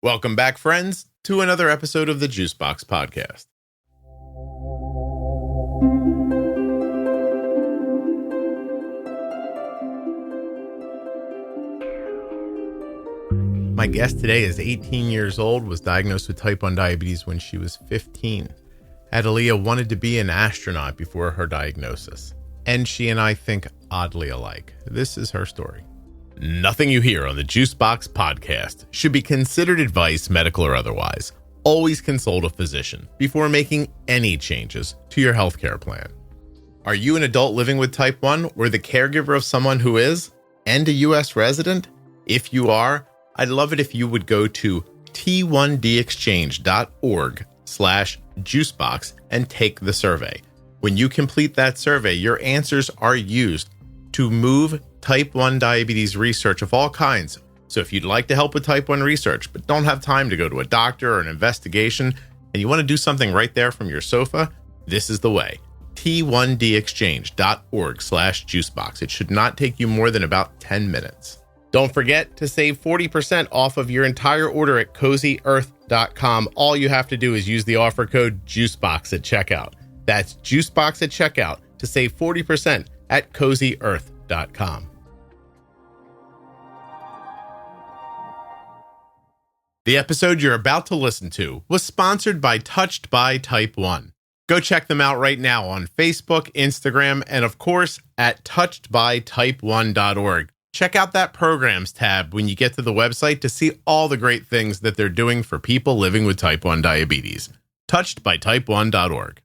Welcome back, friends, to another episode of the Juicebox Podcast. My guest today is 18 years old, was diagnosed with type 1 diabetes when she was 15. Adalia wanted to be an astronaut before her diagnosis, and she and I think oddly alike. This is her story. Nothing you hear on the Juicebox Podcast should be considered advice, medical or otherwise. Always consult a physician before making any changes to your healthcare plan. Are you an adult living with type 1 or the caregiver of someone who is, and a U.S. resident? If you are, I'd love it if you would go to t1dexchange.org/juicebox and take the survey. When you complete that survey, your answers are used to move type 1 diabetes research of all kinds. So if you'd like to help with type 1 research, but don't have time to go to a doctor or an investigation, and you want to do something right there from your sofa, this is the way. t1dexchange.org/juicebox. It should not take you more than about 10 minutes. Don't forget to save 40% off of your entire order at CozyEarth.com. All you have to do is use the offer code JUICEBOX at checkout. That's JUICEBOX at checkout to save 40% at CozyEarth.com. The episode you're about to listen to was sponsored by Touched by Type 1. Go check them out right now on Facebook, Instagram, and of course at touchedbytype1.org. Check out that programs tab when you get to the website to see all the great things that they're doing for people living with type 1 diabetes. Touchedbytype1.org.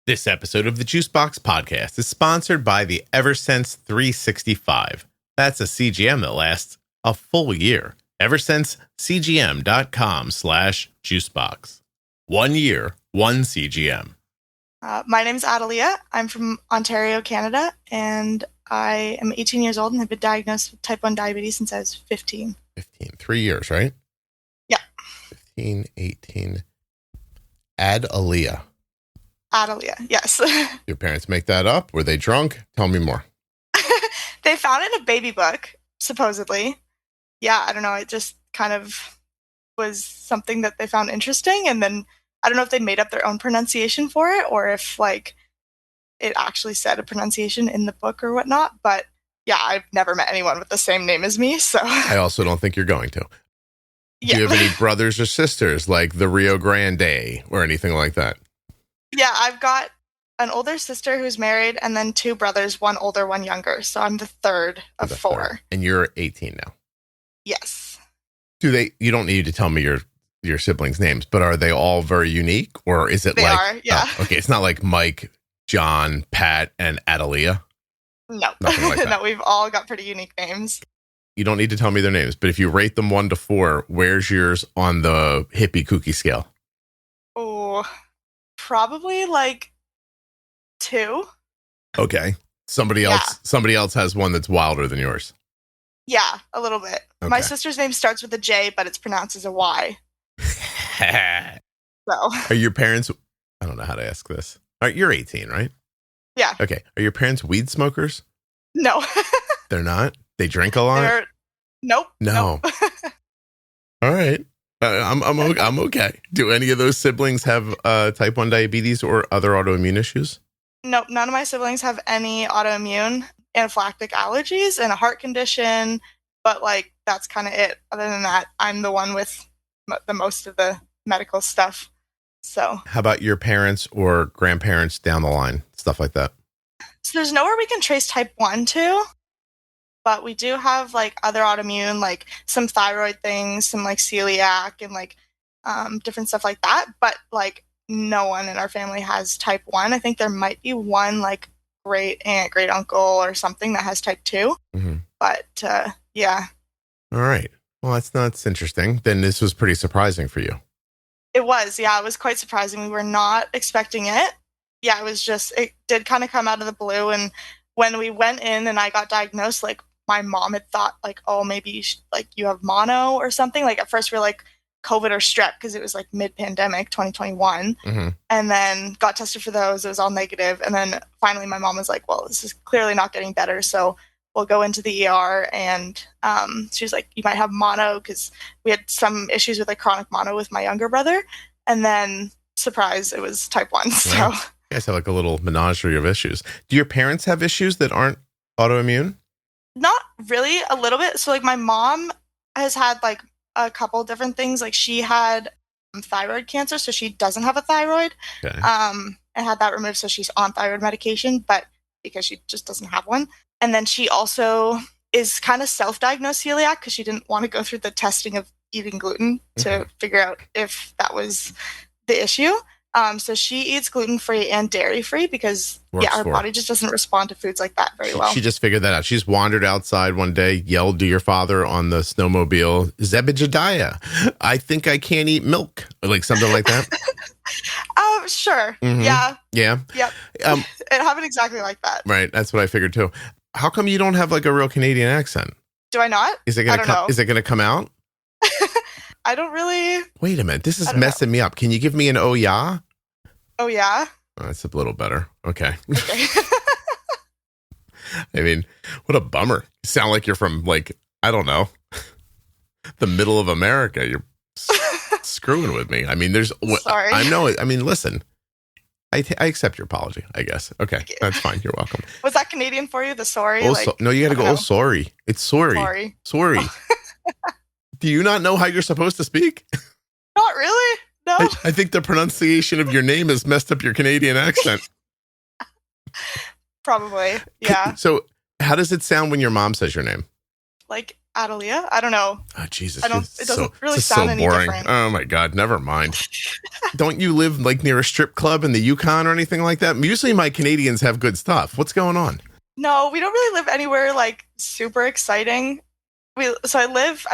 This episode of the Juicebox Podcast is sponsored by the Eversense 365. That's a CGM that lasts a full year. Eversense CGM.com/juicebox. 1 year, 1 CGM. My name's Adalia. I'm from Ontario, Canada, and I am 18 years old and have been diagnosed with type 1 diabetes since I was 15. 3 years, right? Yeah. 15, 18. Adalia, yes. Your parents make that up? Were they drunk? Tell me more. They found it in a baby book, supposedly. Yeah, I don't know. It just kind of was something that they found interesting. And then I don't know if they made up their own pronunciation for it or if like it actually said a pronunciation in the book or whatnot. But yeah, I've never met anyone with the same name as me. So I also don't think you're going to. Yeah. Do you have any brothers or sisters like the Rio Grande or anything like that? Yeah, I've got an older sister who's married and then 2 brothers, one older, one younger. So I'm the third of 4. And you're 18 now. Yes. You don't need to tell me your siblings' names, but are they all very unique or is it they are, yeah. Okay, it's not like Mike, John, Pat, and Adalia? No. Nothing like that. No, we've all got pretty unique names. You don't need to tell me their names, but if you rate them 1 to 4, where's yours on the hippie kooky scale? Oh, probably like 2. Okay. Somebody else has one that's wilder than yours. Yeah, a little bit. Okay. My sister's name starts with a J, but it's pronounced as a Y. So. Are your parents, I don't know how to ask this. All right, you're 18, right? Yeah. Okay. Are your parents weed smokers? No. They're not? They drink a lot? Nope. No. Nope. All right. I'm okay. Do any of those siblings have type 1 diabetes or other autoimmune issues? Nope. None of my siblings have any autoimmune, anaphylactic allergies, and a heart condition. But like, that's kind of it. Other than that, I'm the one with the most of the medical stuff. So. How about your parents or grandparents down the line? Stuff like that. So there's nowhere we can trace type 1 to. But we do have like other autoimmune, like some thyroid things, some like celiac and like different stuff like that. But like no one in our family has type 1. I think there might be one like great aunt, great uncle or something that has type 2. Mm-hmm. But yeah. All right. Well, that's interesting. Then this was pretty surprising for you. It was. Yeah, it was quite surprising. We were not expecting it. Yeah, it did kind of come out of the blue. And when we went in and I got diagnosed, like my mom had thought like, oh, maybe you have mono or something. Like at first we were like COVID or strep because it was like mid-pandemic 2021. Mm-hmm. And then got tested for those. It was all negative. And then finally my mom was like, well, this is clearly not getting better. So we'll go into the ER, and she was like, you might have mono, because we had some issues with like chronic mono with my younger brother. And then, surprise, it was type 1. So You guys have like a little menagerie of issues. Do your parents have issues that aren't autoimmune? not really, a little bit. So like my mom has had like a couple different things. Like she had thyroid cancer, so she doesn't have a thyroid. Okay. And had that removed, so she's on thyroid medication, but because she just doesn't have one. And then she also is kind of self-diagnosed celiac because she didn't want to go through the testing of eating gluten to figure out if that was the issue. So she eats gluten-free and dairy-free because her body just doesn't respond to foods like that very well. She just figured that out. She's wandered outside one day, yelled to your father on the snowmobile, Zebediah, I think I can't eat milk, or like something like that. Sure. Mm-hmm. Yeah. Yeah. Yep. It happened exactly like that. Right. That's what I figured too. How come you don't have like a real Canadian accent? Do I not? Is it gonna come out? I don't really. Wait a minute. This is messing me up. Can you give me an oh yeah? Oh yeah? Oh, that's a little better. Okay. I mean, what a bummer. You sound like you're from like, I don't know, the middle of America. You're screwing with me. I mean, Sorry. I know it. I mean, listen, I accept your apology, I guess. Okay. That's fine. You're welcome. Was that Canadian for you? The sorry? No, you got to go, oh, sorry. It's sorry. Sorry. Do you not know how you're supposed to speak? Not really. No. I think the pronunciation of your name has messed up your Canadian accent. Probably. Yeah. So how does it sound when your mom says your name? Like Adalia? I don't know. Oh, Jesus. It doesn't really sound any boring. different. Oh, my God. Never mind. Don't you live like near a strip club in the Yukon or anything like that? Usually my Canadians have good stuff. What's going on? No, we don't really live anywhere like super exciting. I live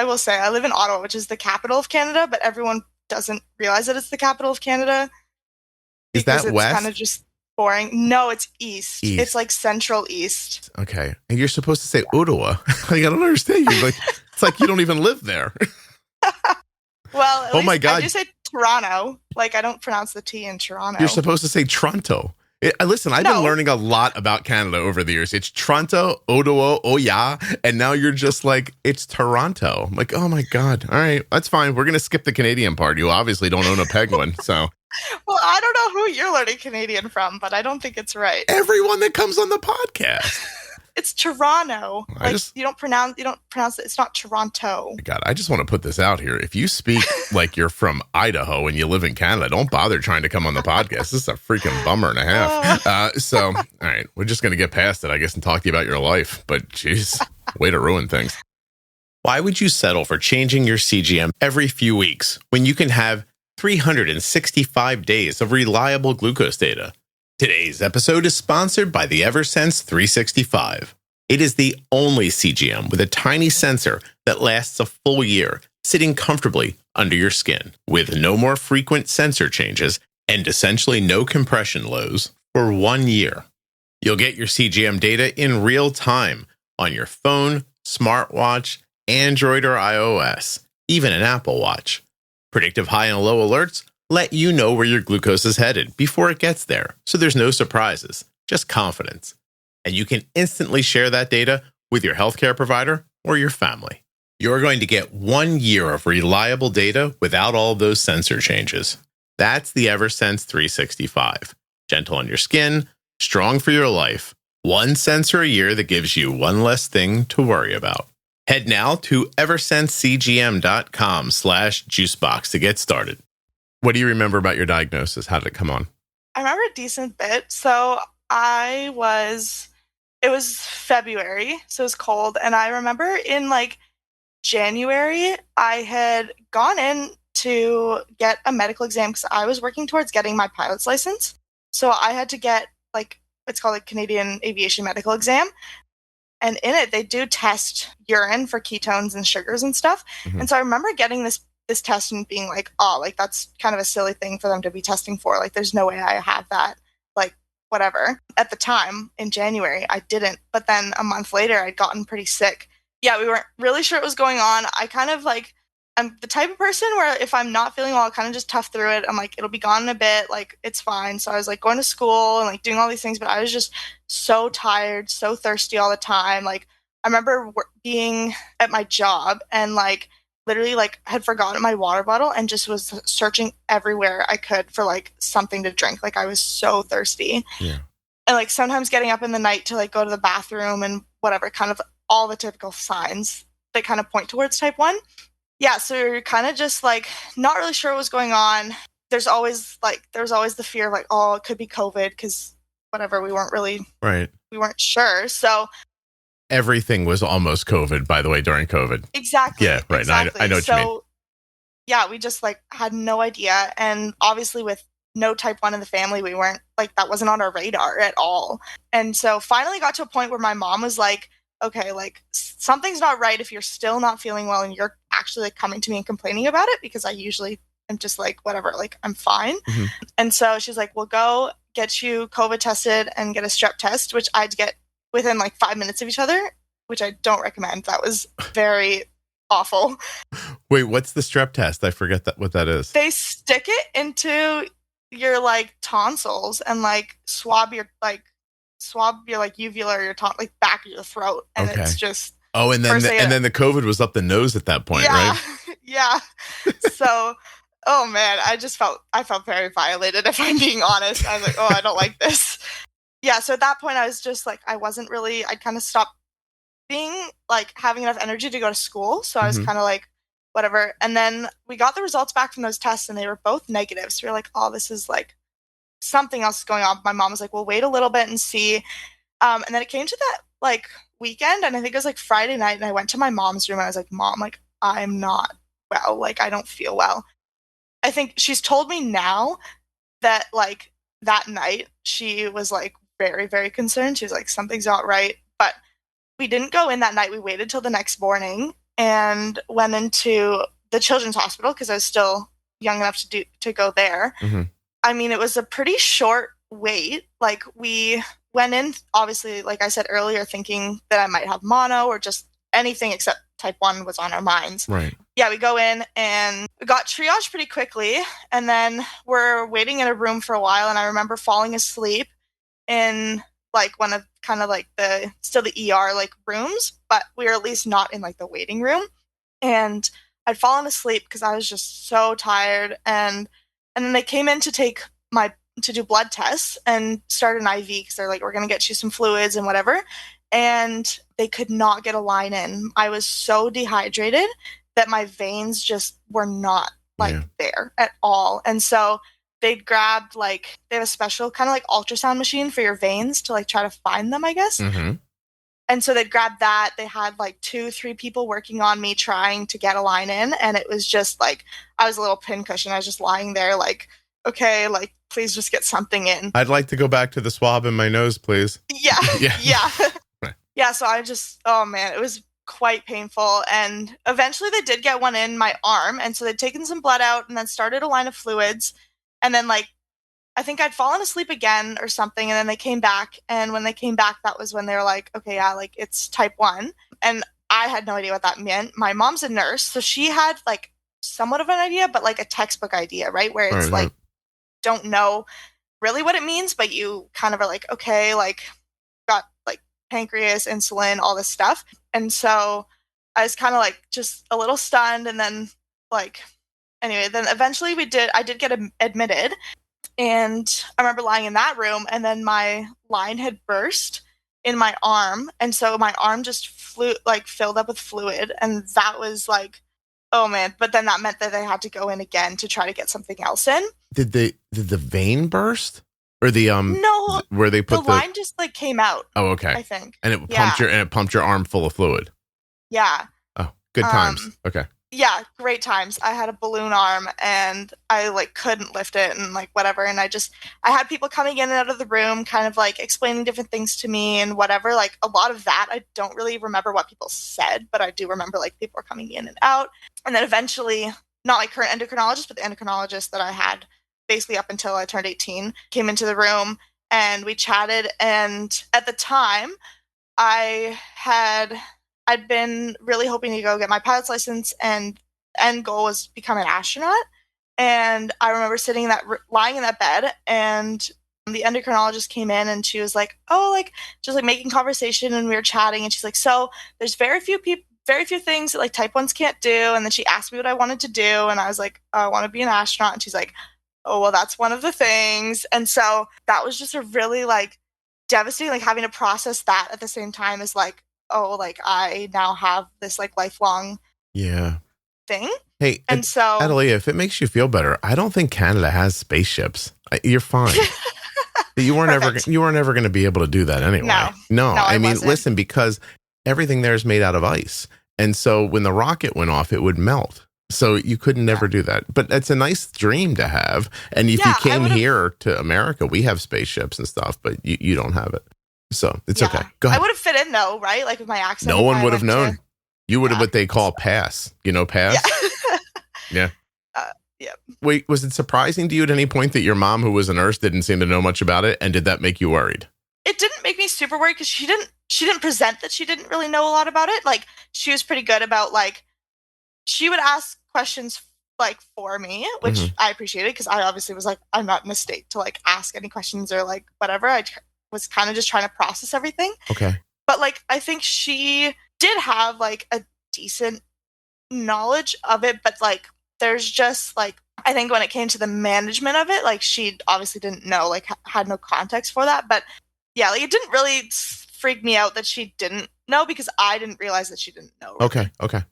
in Ottawa, which is the capital of Canada, but everyone doesn't realize that it's the capital of Canada. Is that it's west? Kind of just boring. No, it's east. It's like central east. Okay. And you're supposed to say Ottawa. Like, I don't understand you. Like, it's like you don't even live there. Well, oh my God. I do say Toronto. Like, I don't pronounce the T in Toronto. You're supposed to say Toronto. Listen, I've been learning a lot about Canada over the years. It's Toronto, Ottawa, oh yeah, and now you're just like, it's Toronto. I'm like, oh my God. All right, that's fine. We're going to skip the Canadian part. You obviously don't own a penguin, so. Well, I don't know who you're learning Canadian from, but I don't think it's right. Everyone that comes on the podcast. It's Toronto. You don't pronounce it. It's not Toronto. God, I just want to put this out here. If you speak like you're from Idaho and you live in Canada, don't bother trying to come on the podcast. This is a freaking bummer and a half. So, all right, we're just going to get past it, I guess, and talk to you about your life. But, geez, way to ruin things. Why would you settle for changing your CGM every few weeks when you can have 365 days of reliable glucose data? Today's episode is sponsored by the Eversense 365. It is the only CGM with a tiny sensor that lasts a full year, sitting comfortably under your skin, with no more frequent sensor changes and essentially no compression lows for 1 year. You'll get your CGM data in real time on your phone, smartwatch, Android or iOS, even an Apple Watch. Predictive high and low alerts let you know where your glucose is headed before it gets there, so there's no surprises, just confidence. And you can instantly share that data with your healthcare provider or your family. You're going to get 1 year of reliable data without all those sensor changes. That's the Eversense 365. Gentle on your skin, strong for your life. One sensor a year that gives you one less thing to worry about. Head now to eversensecgm.com/juicebox to get started. What do you remember about your diagnosis? How did it come on? I remember a decent bit. So it was February, so it was cold. And I remember in like January, I had gone in to get a medical exam because I was working towards getting my pilot's license. So I had to get it's called a Canadian Aviation Medical Exam. And in it, they do test urine for ketones and sugars and stuff. Mm-hmm. And so I remember getting this test and being like, oh, like that's kind of a silly thing for them to be testing for. Like, there's no way I have that. Like, whatever. At the time in January, I didn't. But then a month later, I'd gotten pretty sick. Yeah, we weren't really sure what was going on. I kind of I'm the type of person where if I'm not feeling well, I'll kind of just tough through it. I'm like, it'll be gone in a bit. Like, it's fine. So I was like going to school and like doing all these things, but I was just so tired, so thirsty all the time. Like, I remember being at my job and like literally like had forgotten my water bottle and just was searching everywhere I could for like something to drink. Like I was so thirsty. Yeah. And like sometimes getting up in the night to like go to the bathroom and whatever, kind of all the typical signs that kind of point towards type 1. Yeah, so you're kind of just like not really sure what was going on. There's always the fear of like, oh, it could be COVID because whatever, we weren't sure. So everything was almost COVID, by the way, during COVID. Exactly. Yeah, right. Exactly. I know what you mean. Yeah, we just like had no idea. And obviously with no type 1 in the family, we weren't like, that wasn't on our radar at all. And so finally got to a point where my mom was like, okay, like something's not right if you're still not feeling well and you're actually like coming to me and complaining about it, because I usually am just like, whatever, like I'm fine. Mm-hmm. And so she's like, we'll go get you COVID tested and get a strep test, which I'd get within like 5 minutes of each other, which I don't recommend. That was very awful. Wait, what's the strep test? I forget what that is. They stick it into your like tonsils and like swab your like uvula or your like back of your throat, and It's just and then the COVID was up the nose at that point, yeah, right? Yeah. So, oh man, I felt very violated, if I'm being honest. I was like, oh, I don't like this. Yeah. So at that point, I was just like, I'd kind of stopped being like having enough energy to go to school. So I was kind of like, whatever. And then we got the results back from those tests and they were both negative. So we were like, oh, this is like something else is going on. My mom was like, we'll wait a little bit and see. And then it came to that like weekend, and I think it was like Friday night, and I went to my mom's room and I was like, Mom, like I'm not well. Like I don't feel well. I think she's told me now that like that night she was like very, very concerned. She was like, something's not right. But we didn't go in that night. We waited till the next morning and went into the children's hospital because I was still young enough to go there. Mm-hmm. I mean, it was a pretty short wait. Like we went in, obviously, like I said earlier, thinking that I might have mono or just anything except type 1 was on our minds. Right. Yeah, we go in and we got triaged pretty quickly, and then we're waiting in a room for a while, and I remember falling asleep in like one of kind of like the ER like rooms, but we were at least not in like the waiting room. And I'd fallen asleep because I was just so tired, and then they came in to do blood tests and start an IV because they're like, we're going to get you some fluids and whatever. And they could not get a line in. I was so dehydrated that my veins just were not there at all. And so they'd grabbed they have a special kind of like ultrasound machine for your veins to like try to find them, I guess. Mm-hmm. And so they'd grabbed that. They had like 2-3 people working on me trying to get a line in. And it was just like, I was a little pincushion. I was just lying there like, okay, like, please just get something in. I'd like to go back to the swab in my nose, please. Yeah. Yeah. Yeah. So I just, oh man, it was quite painful. And eventually they did get one in my arm. And so they'd taken some blood out and then started a line of fluids. And then I think I'd fallen asleep again or something. And then they came back. And when they came back, that was when they were like, okay, yeah, like it's type 1. And I had no idea what that meant. My mom's a nurse. So she had like somewhat of an idea, but like a textbook idea, right? Where it's like, don't know really what it means, but you kind of are like, okay, like got like pancreas, insulin, all this stuff. And so I was kind of like just a little stunned. And then like, anyway, then eventually I did get admitted. And I remember lying in that room, and then my line had burst in my arm. And so my arm just filled up with fluid. And that was like, oh man. But then that meant that they had to go in again to try to get something else in. Did the vein burst? Or the no, where they put the line just like came out. Oh, okay. I think. And it pumped your arm full of fluid. Yeah. Oh, good times. Okay. Yeah, great times. I had a balloon arm and I like couldn't lift it and like whatever. And I had people coming in and out of the room kind of like explaining different things to me and whatever. Like a lot of that, I don't really remember what people said, but I do remember like people were coming in and out. And then eventually, not my current endocrinologist, but the endocrinologist that I had basically up until I turned 18 came into the room and we chatted. And at the time I'd been really hoping to go get my pilot's license, and end goal was become an astronaut. And I remember lying in that bed, and the endocrinologist came in and she was like, oh, like just like making conversation, and we were chatting, and she's like, so there's very few things that like type 1s can't do. And then she asked me what I wanted to do, and I was like, oh, I want to be an astronaut. And she's like, oh, well, that's one of the things. And so that was just a really like devastating, like having to process that at the same time as like, oh, like I now have this like lifelong thing. Hey, and so Adalia, if it makes you feel better, I don't think Canada has spaceships. You're fine. You weren't ever going to be able to do that anyway. No, I mean, listen, because everything there is made out of ice. And so when the rocket went off, it would melt. So you could never do that. But it's a nice dream to have. And if you came here to America, we have spaceships and stuff, but you don't have it. So it's okay. Go ahead. I would have fit in though, right? Like with my accent. No one would have known. You would have what they call pass. You know, pass? Yeah. Yeah. Wait, was it surprising to you at any point that your mom, who was a nurse, didn't seem to know much about it? And did that make you worried? It didn't make me super worried because she didn't present that she didn't really know a lot about it. Like she was pretty good about like, she would ask questions like for me, which I appreciated because I obviously was like, I'm not in a state to like ask any questions or like whatever. I was kind of just trying to process everything. Okay. But like, I think she did have like a decent knowledge of it, but like, there's just like, I think when it came to the management of it, like she obviously didn't know, like had no context for that. But yeah, like it didn't really freak me out that she didn't know because I didn't realize that she didn't know. Really. Okay.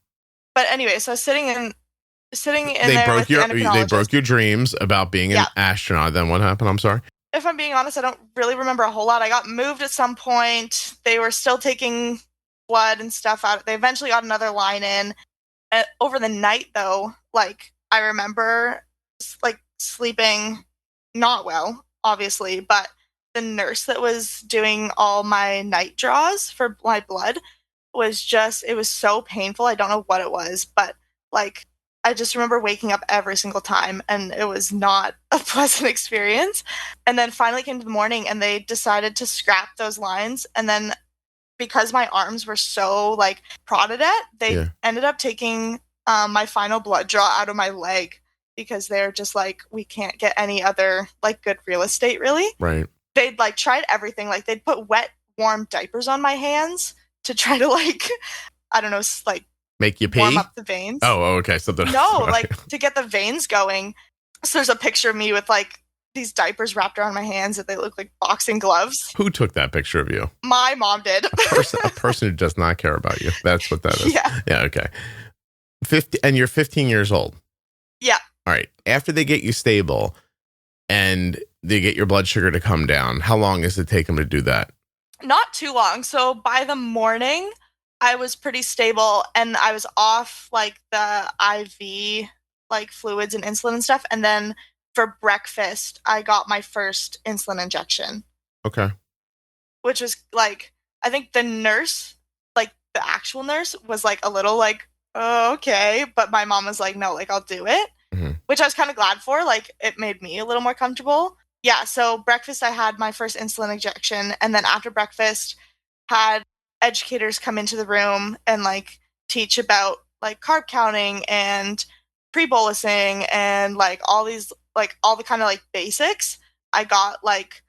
But anyway, so I was sitting in they there broke with your the endocrinologist. They broke your dreams about being an astronaut. Then what happened? I'm sorry. If I'm being honest, I don't really remember a whole lot. I got moved at some point. They were still taking blood and stuff out. They eventually got another line in. Over the night, though, like I remember like sleeping not well, obviously, but the nurse that was doing all my night draws for my blood it was so painful. I don't know what it was, but like I just remember waking up every single time and it was not a pleasant experience. And then finally came to the morning and they decided to scrap those lines. And then because my arms were so like prodded at, they ended up taking my final blood draw out of my leg because they're just like, we can't get any other like good real estate really. Right. They'd like tried everything. Like they'd put wet, warm diapers on my hands to try to like, I don't know, like make you pee? Warm up the veins. Oh, okay. Something. No, like to get the veins going. So there's a picture of me with like these diapers wrapped around my hands that they look like boxing gloves. Who took that picture of you? My mom did. A person who does not care about you. That's what that is. Yeah. Okay. 50, and you're 15 years old. Yeah. All right. After they get you stable and they get your blood sugar to come down, how long does it take them to do that? Not too long. So by the morning, I was pretty stable and I was off like the IV like fluids and insulin and stuff. And then for breakfast, I got my first insulin injection. Okay. Which was like, I think the nurse, like the actual nurse was like a little like, oh, okay. But my mom was like, no, like I'll do it, which I was kind of glad for. Like it made me a little more comfortable. Yeah. So breakfast, I had my first insulin injection. And then after breakfast, had educators come into the room and like teach about like carb counting and pre-bolusing and like all these like all the kind of like basics. I got like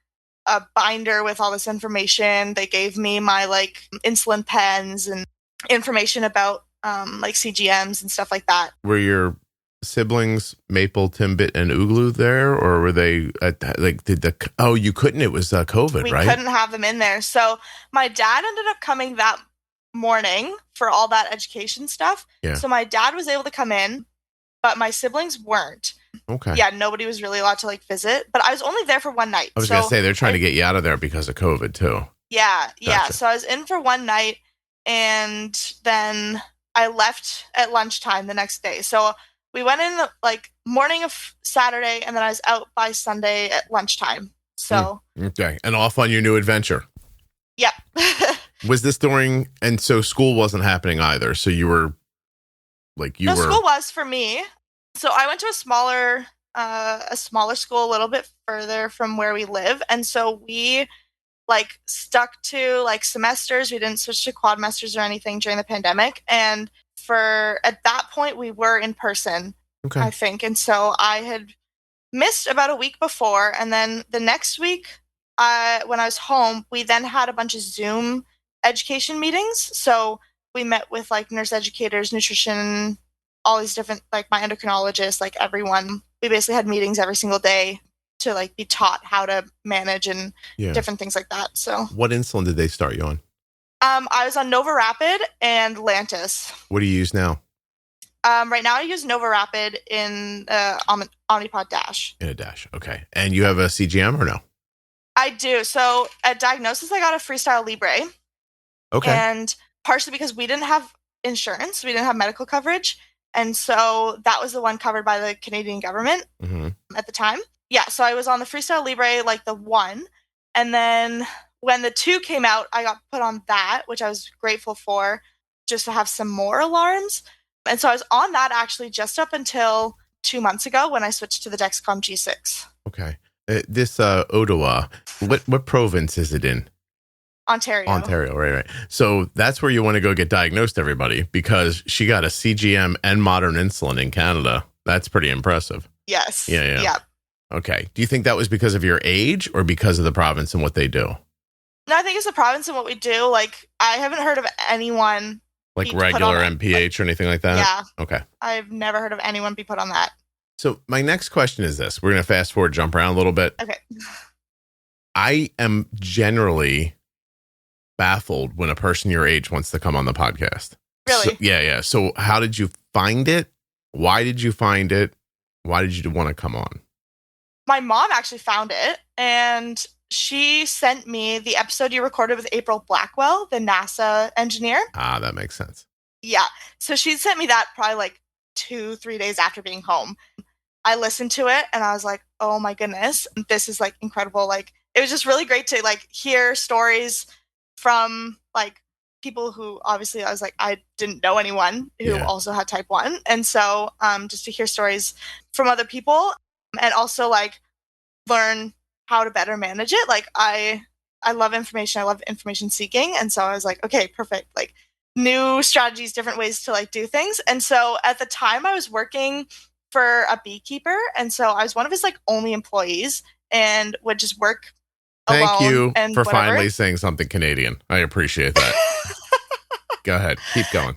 a binder with all this information. They gave me my like insulin pens and information about like CGMs and stuff like that. Were your siblings Maple, Timbit, and Ooglu there, or were they like you couldn't? It was COVID, right? We couldn't have them in there. So my dad ended up coming that morning for all that education stuff. Yeah. So my dad was able to come in, but my siblings weren't. Okay. Yeah, nobody was really allowed to like visit, but I was only there for one night. I was gonna say they're trying to get you out of there because of COVID too. Yeah, yeah. Gotcha. So I was in for one night, and then I left at lunchtime the next day. So we went in the like morning of Saturday, and then I was out by Sunday at lunchtime. So okay, and off on your new adventure. Yeah. Was this during? And so school wasn't happening either. So you were like school was for me. So I went to a smaller school a little bit further from where we live, and so we like stuck to like semesters. We didn't switch to quadmesters or anything during the pandemic, and at that point we were in person, I think. And so I had missed about a week before. And then the next week, when I was home, we then had a bunch of Zoom education meetings. So we met with like nurse educators, nutrition, all these different, like my endocrinologist, like everyone. We basically had meetings every single day to like be taught how to manage and different things like that. So what insulin did they start you on? I was on Nova Rapid and Lantus. What do you use now? Right now I use Nova Rapid in Omnipod DASH. In a Dash. Okay. And you have a CGM or no? I do. So at diagnosis, I got a Freestyle Libre. Okay. And partially because we didn't have insurance, we didn't have medical coverage. And so that was the one covered by the Canadian government at the time. Yeah, so I was on the Freestyle Libre, like the 1. And then when the 2 came out, I got put on that, which I was grateful for, just to have some more alarms. And so I was on that actually just up until 2 months ago when I switched to the Dexcom G6. Okay. This Ottawa, what province is it in? Ontario, right. So that's where you want to go get diagnosed, everybody, because she got a CGM and modern insulin in Canada. That's pretty impressive. Yes. Yeah. Okay. Do you think that was because of your age or because of the province and what they do? No, I think it's the province and what we do. Like, I haven't heard of anyone like regular MPH or anything like that? Yeah. Okay. I've never heard of anyone be put on that. So my next question is this. We're going to fast forward, jump around a little bit. Okay. I am generally baffled when a person your age wants to come on the podcast. Really? So, yeah. So how did you find it? Why did you find it? Why did you want to come on? My mom actually found it, and she sent me the episode you recorded with April Blackwell, the NASA engineer. Ah, that makes sense. Yeah. So she sent me that probably like 2-3 days after being home. I listened to it and I was like, oh my goodness, this is like incredible. Like, it was just really great to like hear stories from like people who obviously I was like, I didn't know anyone who also had type 1. And so just to hear stories from other people and also like learn how to better manage it. Like I love information. I love information seeking. And so I was like, okay, perfect. Like new strategies, different ways to like do things. And so at the time I was working for a beekeeper. And so I was one of his like only employees and would just work alone. Thank you and for whatever. finally saying something Canadian. I appreciate that. Go ahead. Keep going.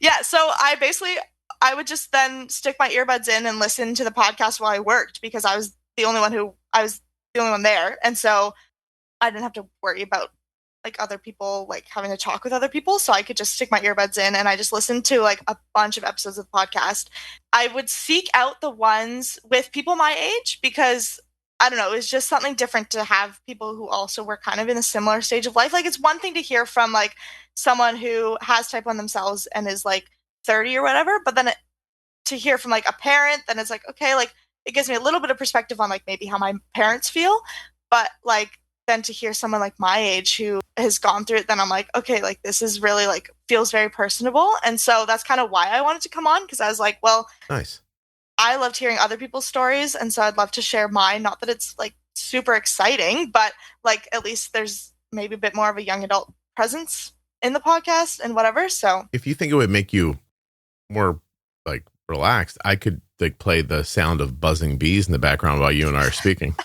Yeah. So I would just then stick my earbuds in and listen to the podcast while I worked because I was the only one there. And so I didn't have to worry about like other people, like having to talk with other people. So I could just stick my earbuds in and I just listened to like a bunch of episodes of the podcast. I would seek out the ones with people my age because I don't know, it was just something different to have people who also were kind of in a similar stage of life. Like it's one thing to hear from like someone who has type 1 themselves and is like 30 or whatever, but then to hear from like a parent, then it's like, okay, like it gives me a little bit of perspective on like maybe how my parents feel, but like then to hear someone like my age who has gone through it, then I'm like, okay, like this is really like feels very personable. And so that's kind of why I wanted to come on because I was like, well, nice. I loved hearing other people's stories. And so I'd love to share mine. Not that it's like super exciting, but like at least there's maybe a bit more of a young adult presence in the podcast and whatever. So if you think it would make you more like relaxed, I could like play the sound of buzzing bees in the background while you and I are speaking.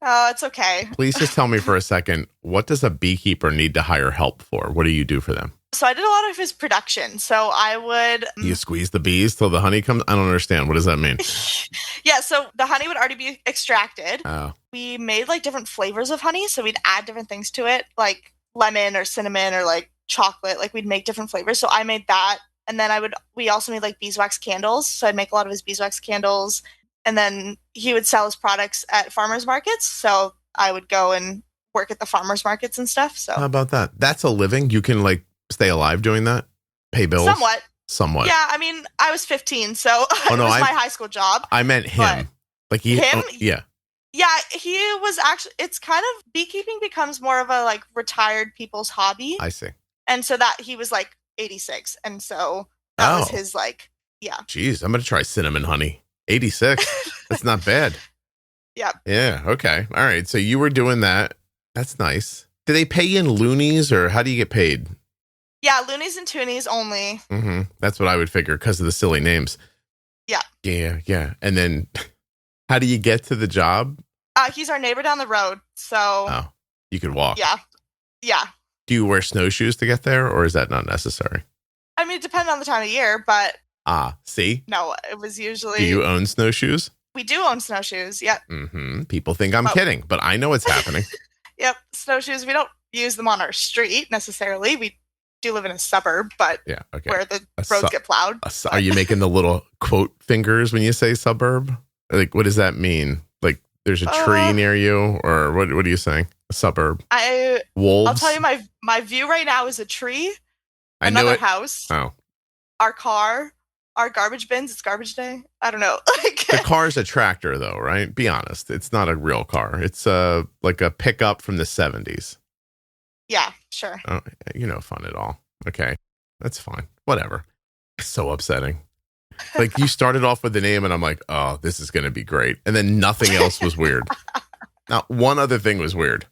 Oh, it's okay. Please just tell me for a second, what does a beekeeper need to hire help for? What do you do for them? So I did a lot of his production. So I would... You squeeze the bees till the honey comes? I don't understand. What does that mean? Yeah, so the honey would already be extracted. Oh. We made like different flavors of honey. So we'd add different things to it, like lemon or cinnamon or like chocolate. Like we'd make different flavors. So I made that. And then we also made like beeswax candles. So I'd make a lot of his beeswax candles. And then he would sell his products at farmers markets. So I would go and work at the farmers markets and stuff. So how about that? That's a living. You can like stay alive doing that? Pay bills? Somewhat. Yeah, I mean, I was 15, so it was my high school job. I meant him. Like him? Yeah. Yeah, he was actually, it's kind of, beekeeping becomes more of a like retired people's hobby. I see. And so that he was like 86. And so that was his like, yeah. Jeez, I'm going to try cinnamon honey. 86. That's not bad. Yeah. Yeah. Okay. All right. So you were doing that. That's nice. Do they pay you in loonies or how do you get paid? Yeah. Loonies and toonies only. Mm-hmm. That's what I would figure because of the silly names. Yeah. Yeah. Yeah. And then How do you get to the job? He's our neighbor down the road, so. Oh, you could walk. Yeah. Do you wear snowshoes to get there, or is that not necessary? I mean, it depends on the time of year, but. See? No, it was usually. Do you own snowshoes? We do own snowshoes, yep. Mm-hmm. People think I'm kidding, but I know it's happening. Yep, snowshoes. We don't use them on our street necessarily. We do live in a suburb, but where the roads get plowed. Are you making the little quote fingers when you say suburb? Like, what does that mean? Like, there's a tree near you, or what are you saying? A suburb? Wolves? I'll tell you, my view right now is a tree, another house, our car, our garbage bins. It's garbage day. I don't know. The car's a tractor, though, right? Be honest. It's not a real car. It's like a pickup from the 70s. Yeah, sure. Oh, fun at all. Okay, that's fine. Whatever. So upsetting. Like, you started off with the name, and I'm like, oh, this is going to be great. And then nothing else was weird. Now, one other thing was weird.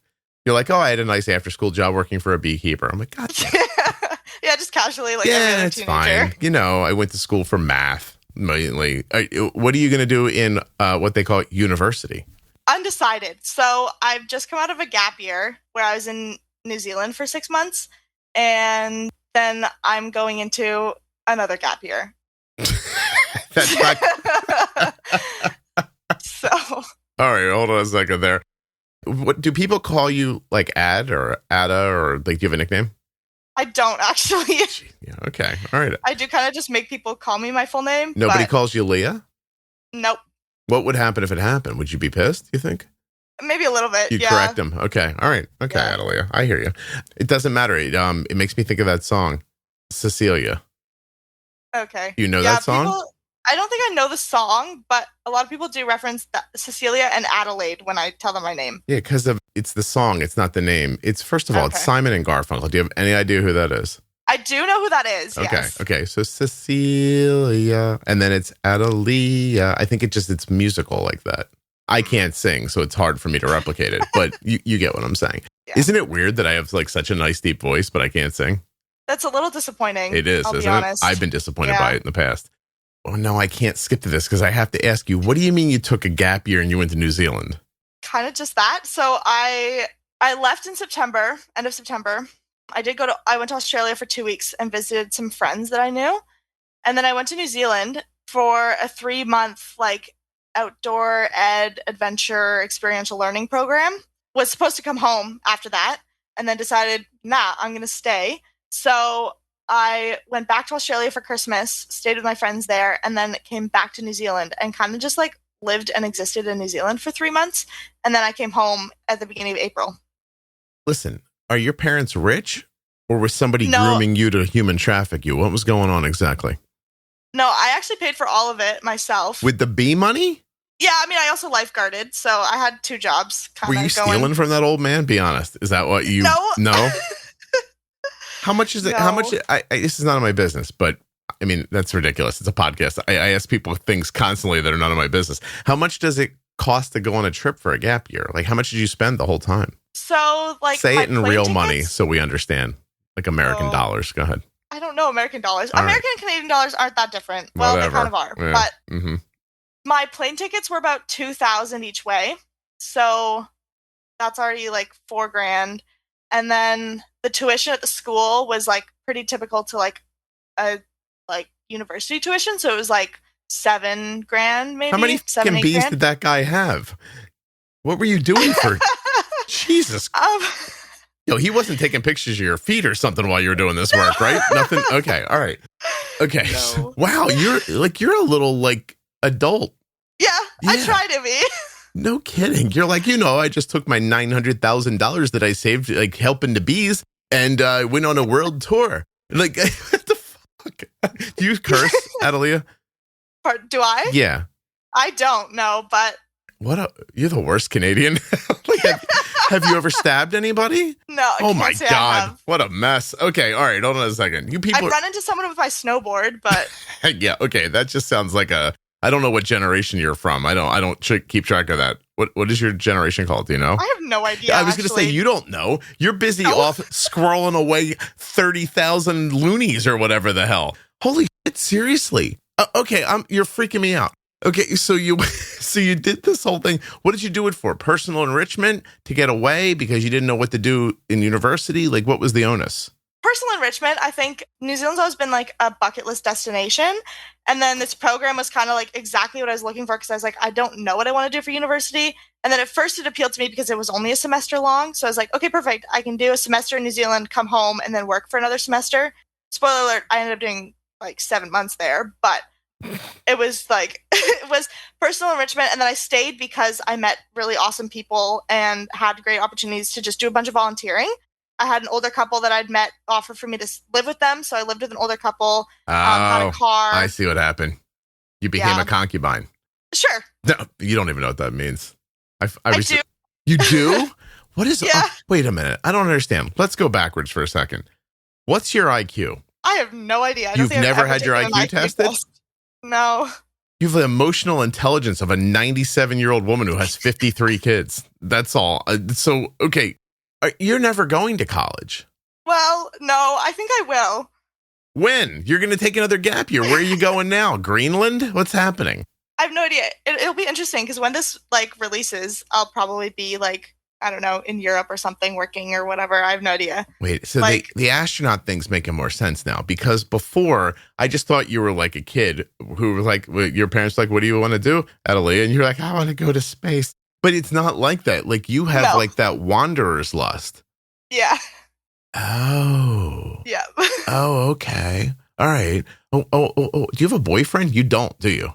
You're like, oh, I had a nice after-school job working for a beekeeper. I'm like, God damn. Yeah, just casually, like yeah, every other it's teenager. fine. I went to school for math. Mainly. What are you going to do in what they call university? Undecided. So I've just come out of a gap year where I was in New Zealand for 6 months, and then I'm going into another gap year. That's not. So. All right, hold on a second there. What do people call you, like Ad or Ada, or like, do you have a nickname? I don't actually. Yeah, okay, all right. I do kind of just make people call me my full name. Nobody calls you Leah? Nope. What would happen if it happened? Would you be pissed, you think? Maybe a little bit, You'd correct them. Okay, all right. Okay, Adalia, I hear you. It doesn't matter. It makes me think of that song, Cecilia. Okay. You know that song? I don't think I know the song, but a lot of people do reference Cecilia and Adelaide when I tell them my name. Yeah, because it's the song. It's not the name. It's, first of all, it's Simon and Garfunkel. Do you have any idea who that is? I do know who that is, yes. Okay. So Cecilia, and then it's Adalia. I think it's musical like that. I can't sing, so it's hard for me to replicate it, but you get what I'm saying. Yeah. Isn't it weird that I have like such a nice deep voice, but I can't sing? That's a little disappointing. It is, isn't it? I've been disappointed by it in the past. Oh, no, I can't skip to this because I have to ask you, what do you mean you took a gap year and you went to New Zealand? Kind of just that. So I left in September, end of September. I went to Australia for 2 weeks and visited some friends that I knew. And then I went to New Zealand for a 3-month like outdoor ed adventure experiential learning program. Was supposed to come home after that and then decided, I'm going to stay. So I went back to Australia for Christmas, stayed with my friends there, and then came back to New Zealand and kind of just like lived and existed in New Zealand for 3 months. And then I came home at the beginning of April. Listen, are your parents rich, or was somebody grooming you to human traffic you? What was going on exactly? No, I actually paid for all of it myself. With the bee money? Yeah, I mean, I also lifeguarded, so I had 2 jobs. Were you stealing from that old man? Be honest. Is that what you... No? How much is it? No. How much? This is none of my business, but I mean, that's ridiculous. It's a podcast. I ask people things constantly that are none of my business. How much does it cost to go on a trip for a gap year? Like, how much did you spend the whole time? So, like, say it in real money so we understand. Like American dollars. Go ahead. I don't know American dollars. All American and Canadian dollars aren't that different. Well, they kind of are. Yeah. But my plane tickets were about $2,000 each way. So that's already like $4,000. And then the tuition at the school was like pretty typical to like a university tuition. So it was like $7,000 maybe. How many fucking bees did that guy have? What were you doing for? Jesus. Yo, he wasn't taking pictures of your feet or something while you were doing this work, right? Nothing. Okay. All right. Okay. No. So, wow. You're a little like adult. Yeah. I try to be. No kidding. You're like, I just took my $900,000 that I saved, like helping the bees, and went on a world tour. Like, what the fuck? Do you curse, Adalia? Do I? Yeah. I don't know, but. You're the worst Canadian. Like, have you ever stabbed anybody? No. Oh my God. What a mess. Okay. All right. Hold on a second. You people. I've run into someone with my snowboard, but. Yeah. Okay. That just sounds like I don't know what generation you're from. I don't keep track of that. What is your generation called? Do you know? I have no idea. I was going to say, you don't know. You're busy off scrolling away 30,000 loonies or whatever the hell. Holy shit, seriously. Okay, you're freaking me out. Okay, so you so you did this whole thing. What did you do it for? Personal enrichment, to get away because you didn't know what to do in university? Like, what was the onus? Personal enrichment. I think New Zealand's always been like a bucket list destination. And then this program was kind of like exactly what I was looking for because I was like, I don't know what I want to do for university. And then at first it appealed to me because it was only a semester long. So I was like, okay, perfect. I can do a semester in New Zealand, come home, and then work for another semester. Spoiler alert, I ended up doing like 7 months there, but it was like, it was personal enrichment. And then I stayed because I met really awesome people and had great opportunities to just do a bunch of volunteering. I had an older couple that I'd met offer for me to live with them. So I lived with an older couple, had a car. I see what happened. You became a concubine. Sure. No, you don't even know what that means. I do. You do? What is Yeah. Wait a minute. I don't understand. Let's go backwards for a second. What's your IQ? I have no idea. You've never had your IQ tested? Test. No. You have the emotional intelligence of a 97-year-old woman who has 53 kids. That's all. So, okay. You're never going to college. Well, no, I think I will. When? You're going to take another gap year. Where are you going now? Greenland? What's happening? I have no idea. It'll be interesting because when this like releases, I'll probably be like, I don't know, in Europe or something working or whatever. I have no idea. Wait, so like, the astronaut thing's making more sense now because before I just thought you were like a kid who was like, your parents were like, what do you want to do, Adalia? And you're like, I want to go to space. But it's not like that. Like you have like that wanderer's lust. Yeah. Oh. Yeah. Oh, okay. All right. Oh. Do you have a boyfriend? You don't, do you?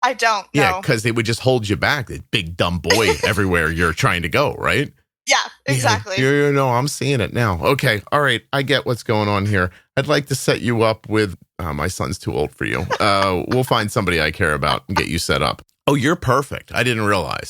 I don't. Yeah, no. because they would just hold you back. That big dumb boy everywhere you're trying to go, right? Yeah, exactly. Yeah, no, I'm seeing it now. Okay. All right. I get what's going on here. I'd like to set you up with my son's too old for you. We'll find somebody I care about and get you set up. Oh, you're perfect. I didn't realize.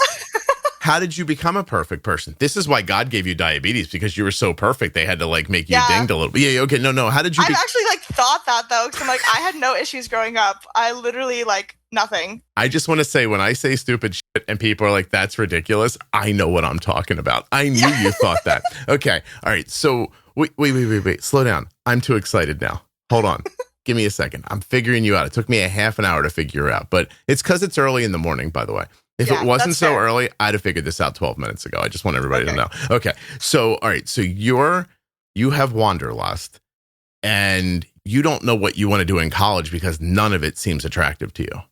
How did you become a perfect person? This is why God gave you diabetes, because you were so perfect. They had to like make you dinged a little bit. Yeah, okay. No. How did you? I've actually like thought that though, because I'm like, I had no issues growing up. I literally like nothing. I just want to say when I say stupid shit and people are like, that's ridiculous, I know what I'm talking about. I knew you thought that. Okay. All right. So wait. Slow down. I'm too excited now. Hold on. Give me a second. I'm figuring you out. It took me a half an hour to figure out, but it's because it's early in the morning, by the way. If it wasn't so early, I'd have figured this out 12 minutes ago. I just want everybody to know. Okay. So, all right. So you have wanderlust and you don't know what you want to do in college because none of it seems attractive to you.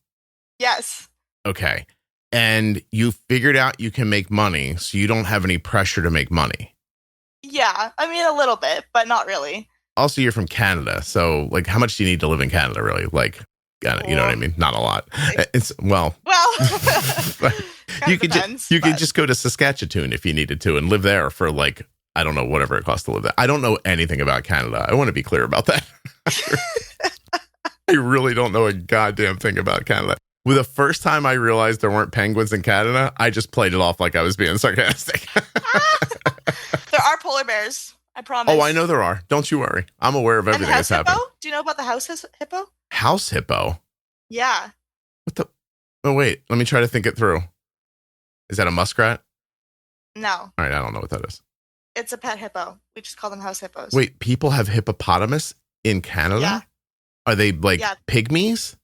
Yes. Okay. And you figured out you can make money, so you don't have any pressure to make money. Yeah. I mean, a little bit, but not really. Also, you're from Canada. So, like, how much do you need to live in Canada, really? Like, you know what I mean? Not a lot. It's well, you could just go to Saskatchewan if you needed to and live there for like, I don't know, whatever it costs to live there. I don't know anything about Canada. I want to be clear about that. I really don't know a goddamn thing about Canada. Well, the first time I realized there weren't penguins in Canada, I just played it off like I was being sarcastic. There are polar bears. I promise. Oh, I know there are. Don't you worry. I'm aware of everything that's happening. Do you know about the house hippo? House hippo? Yeah. What the? Oh, wait. Let me try to think it through. Is that a muskrat? No. All right. I don't know what that is. It's a pet hippo. We just call them house hippos. Wait, people have hippopotamus in Canada? Yeah. Are they like pygmies?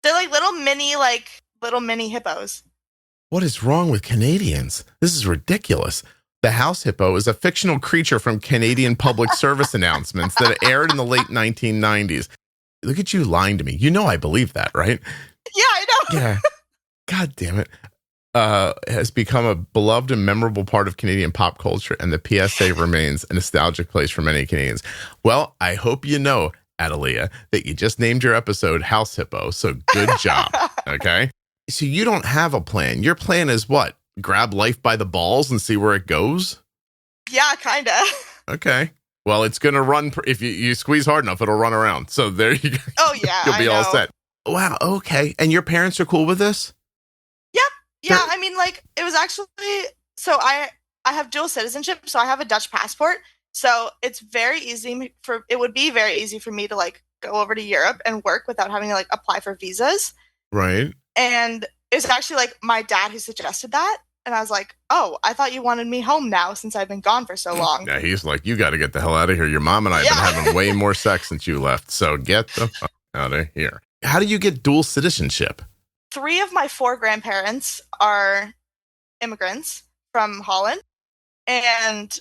They're like little mini hippos. What is wrong with Canadians? This is ridiculous. The house hippo is a fictional creature from Canadian public service announcements that aired in the late 1990s. Look at you lying to me. You know I believe that, right? Yeah, I know. Yeah. God damn it. Has become a beloved and memorable part of Canadian pop culture, and the PSA remains a nostalgic place for many Canadians. Well, I hope you know, Adalia, that you just named your episode House Hippo, so good job, okay? So you don't have a plan. Your plan is what? Grab life by the balls and see where it goes? Yeah, kind of. Okay. Well, it's going to run. If you squeeze hard enough, it'll run around. So there you go. Oh, yeah. You'll be all set. Wow. Okay. And your parents are cool with this? Yep. Yeah. I mean, like, it was actually, so I have dual citizenship. So I have a Dutch passport. So it's it would be very easy for me to like go over to Europe and work without having to like apply for visas. Right. And it's actually like my dad who suggested that. And I was like, oh, I thought you wanted me home now since I've been gone for so long. Yeah, he's like, you got to get the hell out of here. Your mom and I have been having way more sex since you left. So get the fuck out of here. How do you get dual citizenship? 3 of my 4 grandparents are immigrants from Holland. And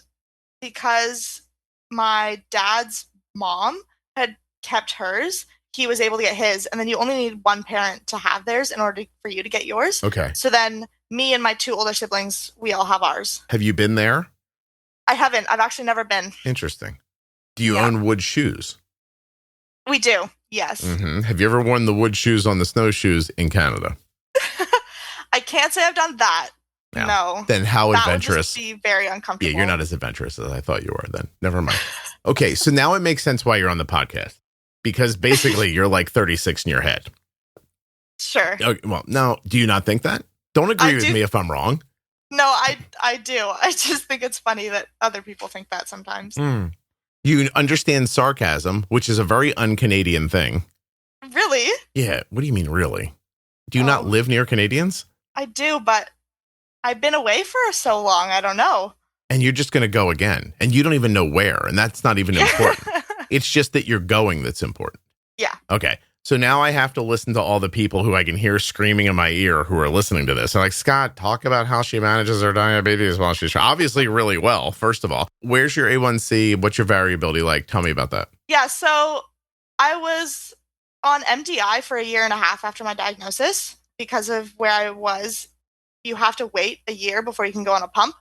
because my dad's mom had kept hers, he was able to get his. And then you only need one parent to have theirs in order for you to get yours. Okay. So then me and my 2 older siblings, we all have ours. Have you been there? I haven't. I've actually never been. Interesting. Do you own wood shoes? We do. Yes. Mm-hmm. Have you ever worn the wood shoes on the snowshoes in Canada? I can't say I've done that. Yeah. No. Then how adventurous? That would just be very uncomfortable. Yeah, you're not as adventurous as I thought you were then. Never mind. Okay, so now it makes sense why you're on the podcast. Because basically you're like 36 in your head. Sure. Okay, well, now, do you not think that? Don't agree with me if I'm wrong. No, I do. I just think it's funny that other people think that sometimes. You understand sarcasm, which is a very un-Canadian thing. Really? Yeah. What do you mean, really? Do you not live near Canadians? I do, but I've been away for so long. I don't know. And you're just going to go again. And you don't even know where. And that's not even important. It's just that you're going that's important. Yeah. Okay. So now I have to listen to all the people who I can hear screaming in my ear who are listening to this. They're like, Scott, talk about how she manages her diabetes while she's obviously really well. First of all, where's your A1C? What's your variability like? Tell me about that. Yeah. So I was on MDI for 1.5 years after my diagnosis because of where I was. You have to wait a year before you can go on a pump.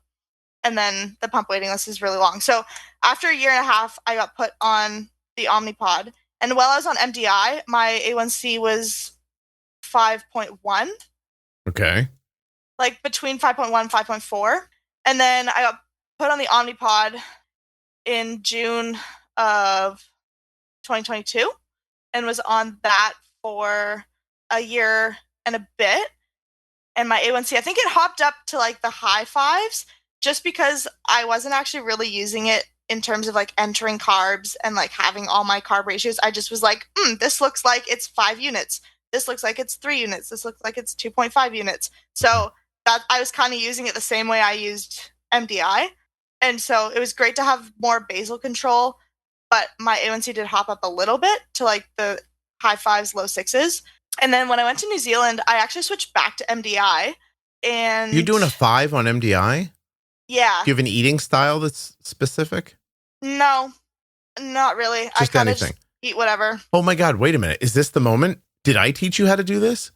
And then the pump waiting list is really long. So after 1.5 years, I got put on the Omnipod. And while I was on MDI, my A1C was 5.1. Okay. Like between 5.1 and 5.4. And then I got put on the Omnipod in June of 2022 and was on that for 1 year and a bit. And my A1C, I think it hopped up to like the high 5s just because I wasn't actually really using it in terms of like entering carbs and like having all my carb ratios. I just was like, this looks like it's 5 units. This looks like it's 3 units. This looks like it's 2.5 units. So that I was kind of using it the same way I used MDI. And so it was great to have more basal control, but my A1C did hop up a little bit to like the high 5s, low 6s. And then when I went to New Zealand, I actually switched back to MDI. And you're doing a 5 on MDI? Yeah. Do you have an eating style that's specific? No, not really. Just I anything. Just eat whatever. Oh my God, wait a minute. Is this the moment? Did I teach you how to do this?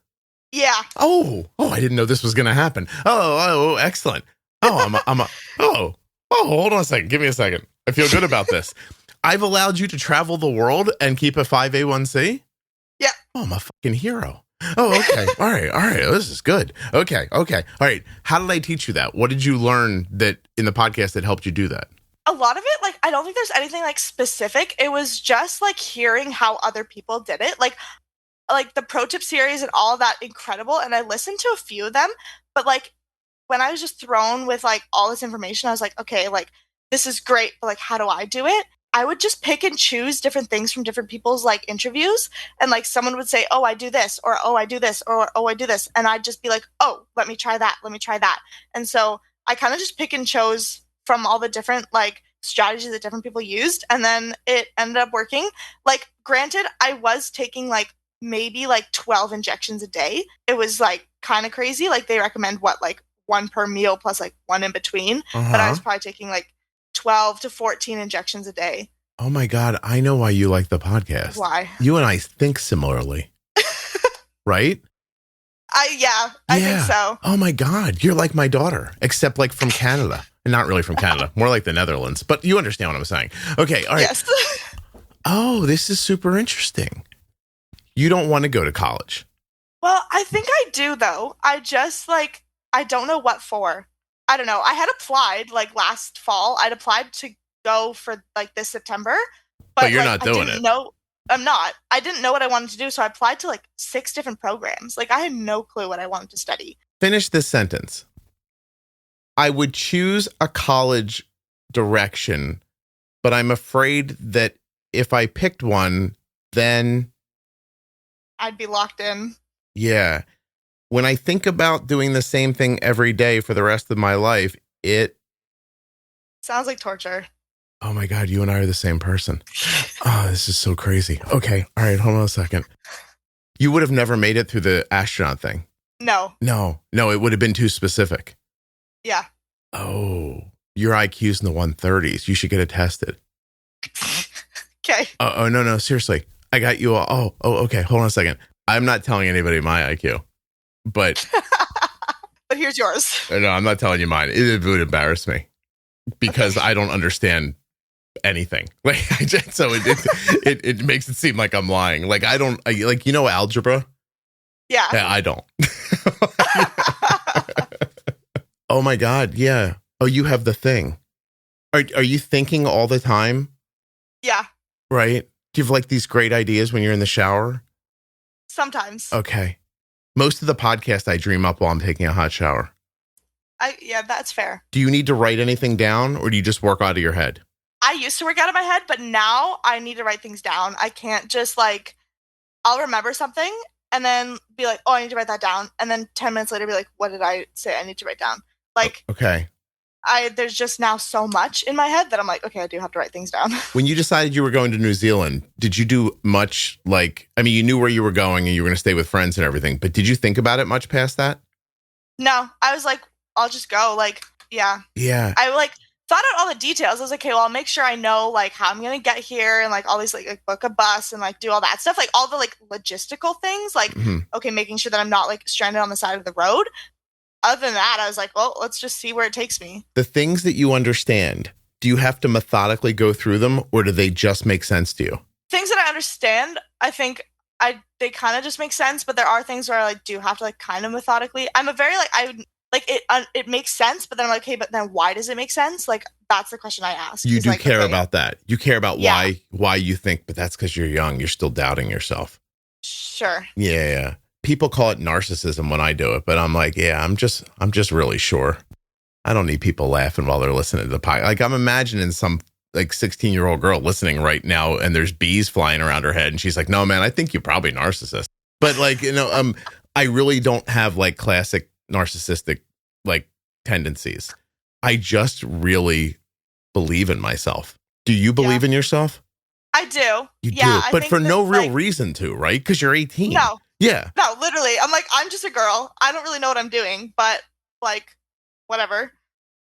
Yeah. Oh, I didn't know this was going to happen. Oh, excellent. Oh, hold on a second. Give me a second. I feel good about this. I've allowed you to travel the world and keep a 5A1C? Yeah. Oh, I'm a fucking hero. Oh, okay. All right. This is good. Okay. All right. How did I teach you that? What did you learn that in the podcast that helped you do that? A lot of it, like, I don't think there's anything like specific. It was just like hearing how other people did it. Like the pro tip series and all of that, incredible. And I listened to a few of them, but like when I was just thrown with like all this information, I was like, okay, like this is great, but like, how do I do it? I would just pick and choose different things from different people's like interviews. And like someone would say, oh, I do this, or oh, I do this, or oh, I do this. And I'd just be like, oh, let me try that. And so I kind of just pick and chose from all the different like strategies that different people used. And then it ended up working. Like, granted, I was taking like maybe like 12 injections a day. It was like kind of crazy. Like they recommend like 1 per meal plus like 1 in between. But I was probably taking like 12 to 14 injections a day. Oh my God. I know why you like the podcast. Why? You and I think similarly. Right? I think so. Oh my God. You're like my daughter, except like from Canada. Not really from Canada, more like the Netherlands, but you understand what I'm saying. Okay. All right. Yes. Oh, this is super interesting. You don't want to go to college. Well, I think I do though. I just like, I don't know what for. I don't know. I had applied like last fall. I'd applied to go for like this September, but you're like, not doing it. No, I'm not. I didn't know what I wanted to do, so I applied to like 6 different programs. Like I had no clue what I wanted to study. Finish this sentence. I would choose a college direction, but I'm afraid that if I picked one, then I'd be locked in. Yeah. When I think about doing the same thing every day for the rest of my life, it sounds like torture. Oh my God, you and I are the same person. Oh, this is so crazy. Okay. All right. Hold on a second. You would have never made it through the astronaut thing. No. No, it would have been too specific. Yeah. Oh, your IQ's in the 130s. You should get it tested. Okay. Oh, no, seriously. I got you all. Oh, okay. Hold on a second. I'm not telling anybody my IQ, but. But here's yours. No, I'm not telling you mine. It would embarrass me because I don't understand anything. Like, so it makes it seem like I'm lying. Like, I don't, like, you know, algebra? Yeah. I don't. Oh my God. Yeah. Oh, you have the thing. Are you thinking all the time? Yeah. Right? Do you have like these great ideas when you're in the shower? Sometimes. Okay. Most of the podcast I dream up while I'm taking a hot shower. Yeah, that's fair. Do you need to write anything down or do you just work out of your head? I used to work out of my head, but now I need to write things down. I can't just like, I'll remember something and then be like, oh, I need to write that down. And then 10 minutes later be like, what did I say I need to write down? Like, okay. There's just now so much in my head that I'm like, okay, I do have to write things down. When you decided you were going to New Zealand, did you do much like, I mean, you knew where you were going and you were going to stay with friends and everything, but did you think about it much past that? No, I was like, I'll just go. Like, yeah. Yeah. I like thought out all the details. I was like, okay, well, I'll make sure I know like how I'm going to get here and like all these like book a bus and like do all that stuff. Like all the like logistical things, like, okay, making sure that I'm not like stranded on the side of the road. Other than that, I was like, well, let's just see where it takes me. The things that you understand, do you have to methodically go through them or do they just make sense to you? Things that I understand, I think they kind of just make sense, but there are things where I like do have to like kind of methodically. I'm a very it makes sense, but then I'm like, okay, but then why does it make sense? Like that's the question I ask. You do like, care okay, about that. You care about why you think, but that's because you're young. You're still doubting yourself. Sure. Yeah. People call it narcissism when I do it, but I'm like, yeah, I'm just really sure. I don't need people laughing while they're listening to the podcast. Like I'm imagining some like 16-year-old girl listening right now and there's bees flying around her head and she's like, no, man, I think you're probably narcissist. But like, you know, I really don't have like classic narcissistic like tendencies. I just really believe in myself. Do you believe in yourself? I do. You do, but for no real reason to, right? Because you're 18. No. Yeah. No, literally. I'm like, I'm just a girl. I don't really know what I'm doing, but like, whatever.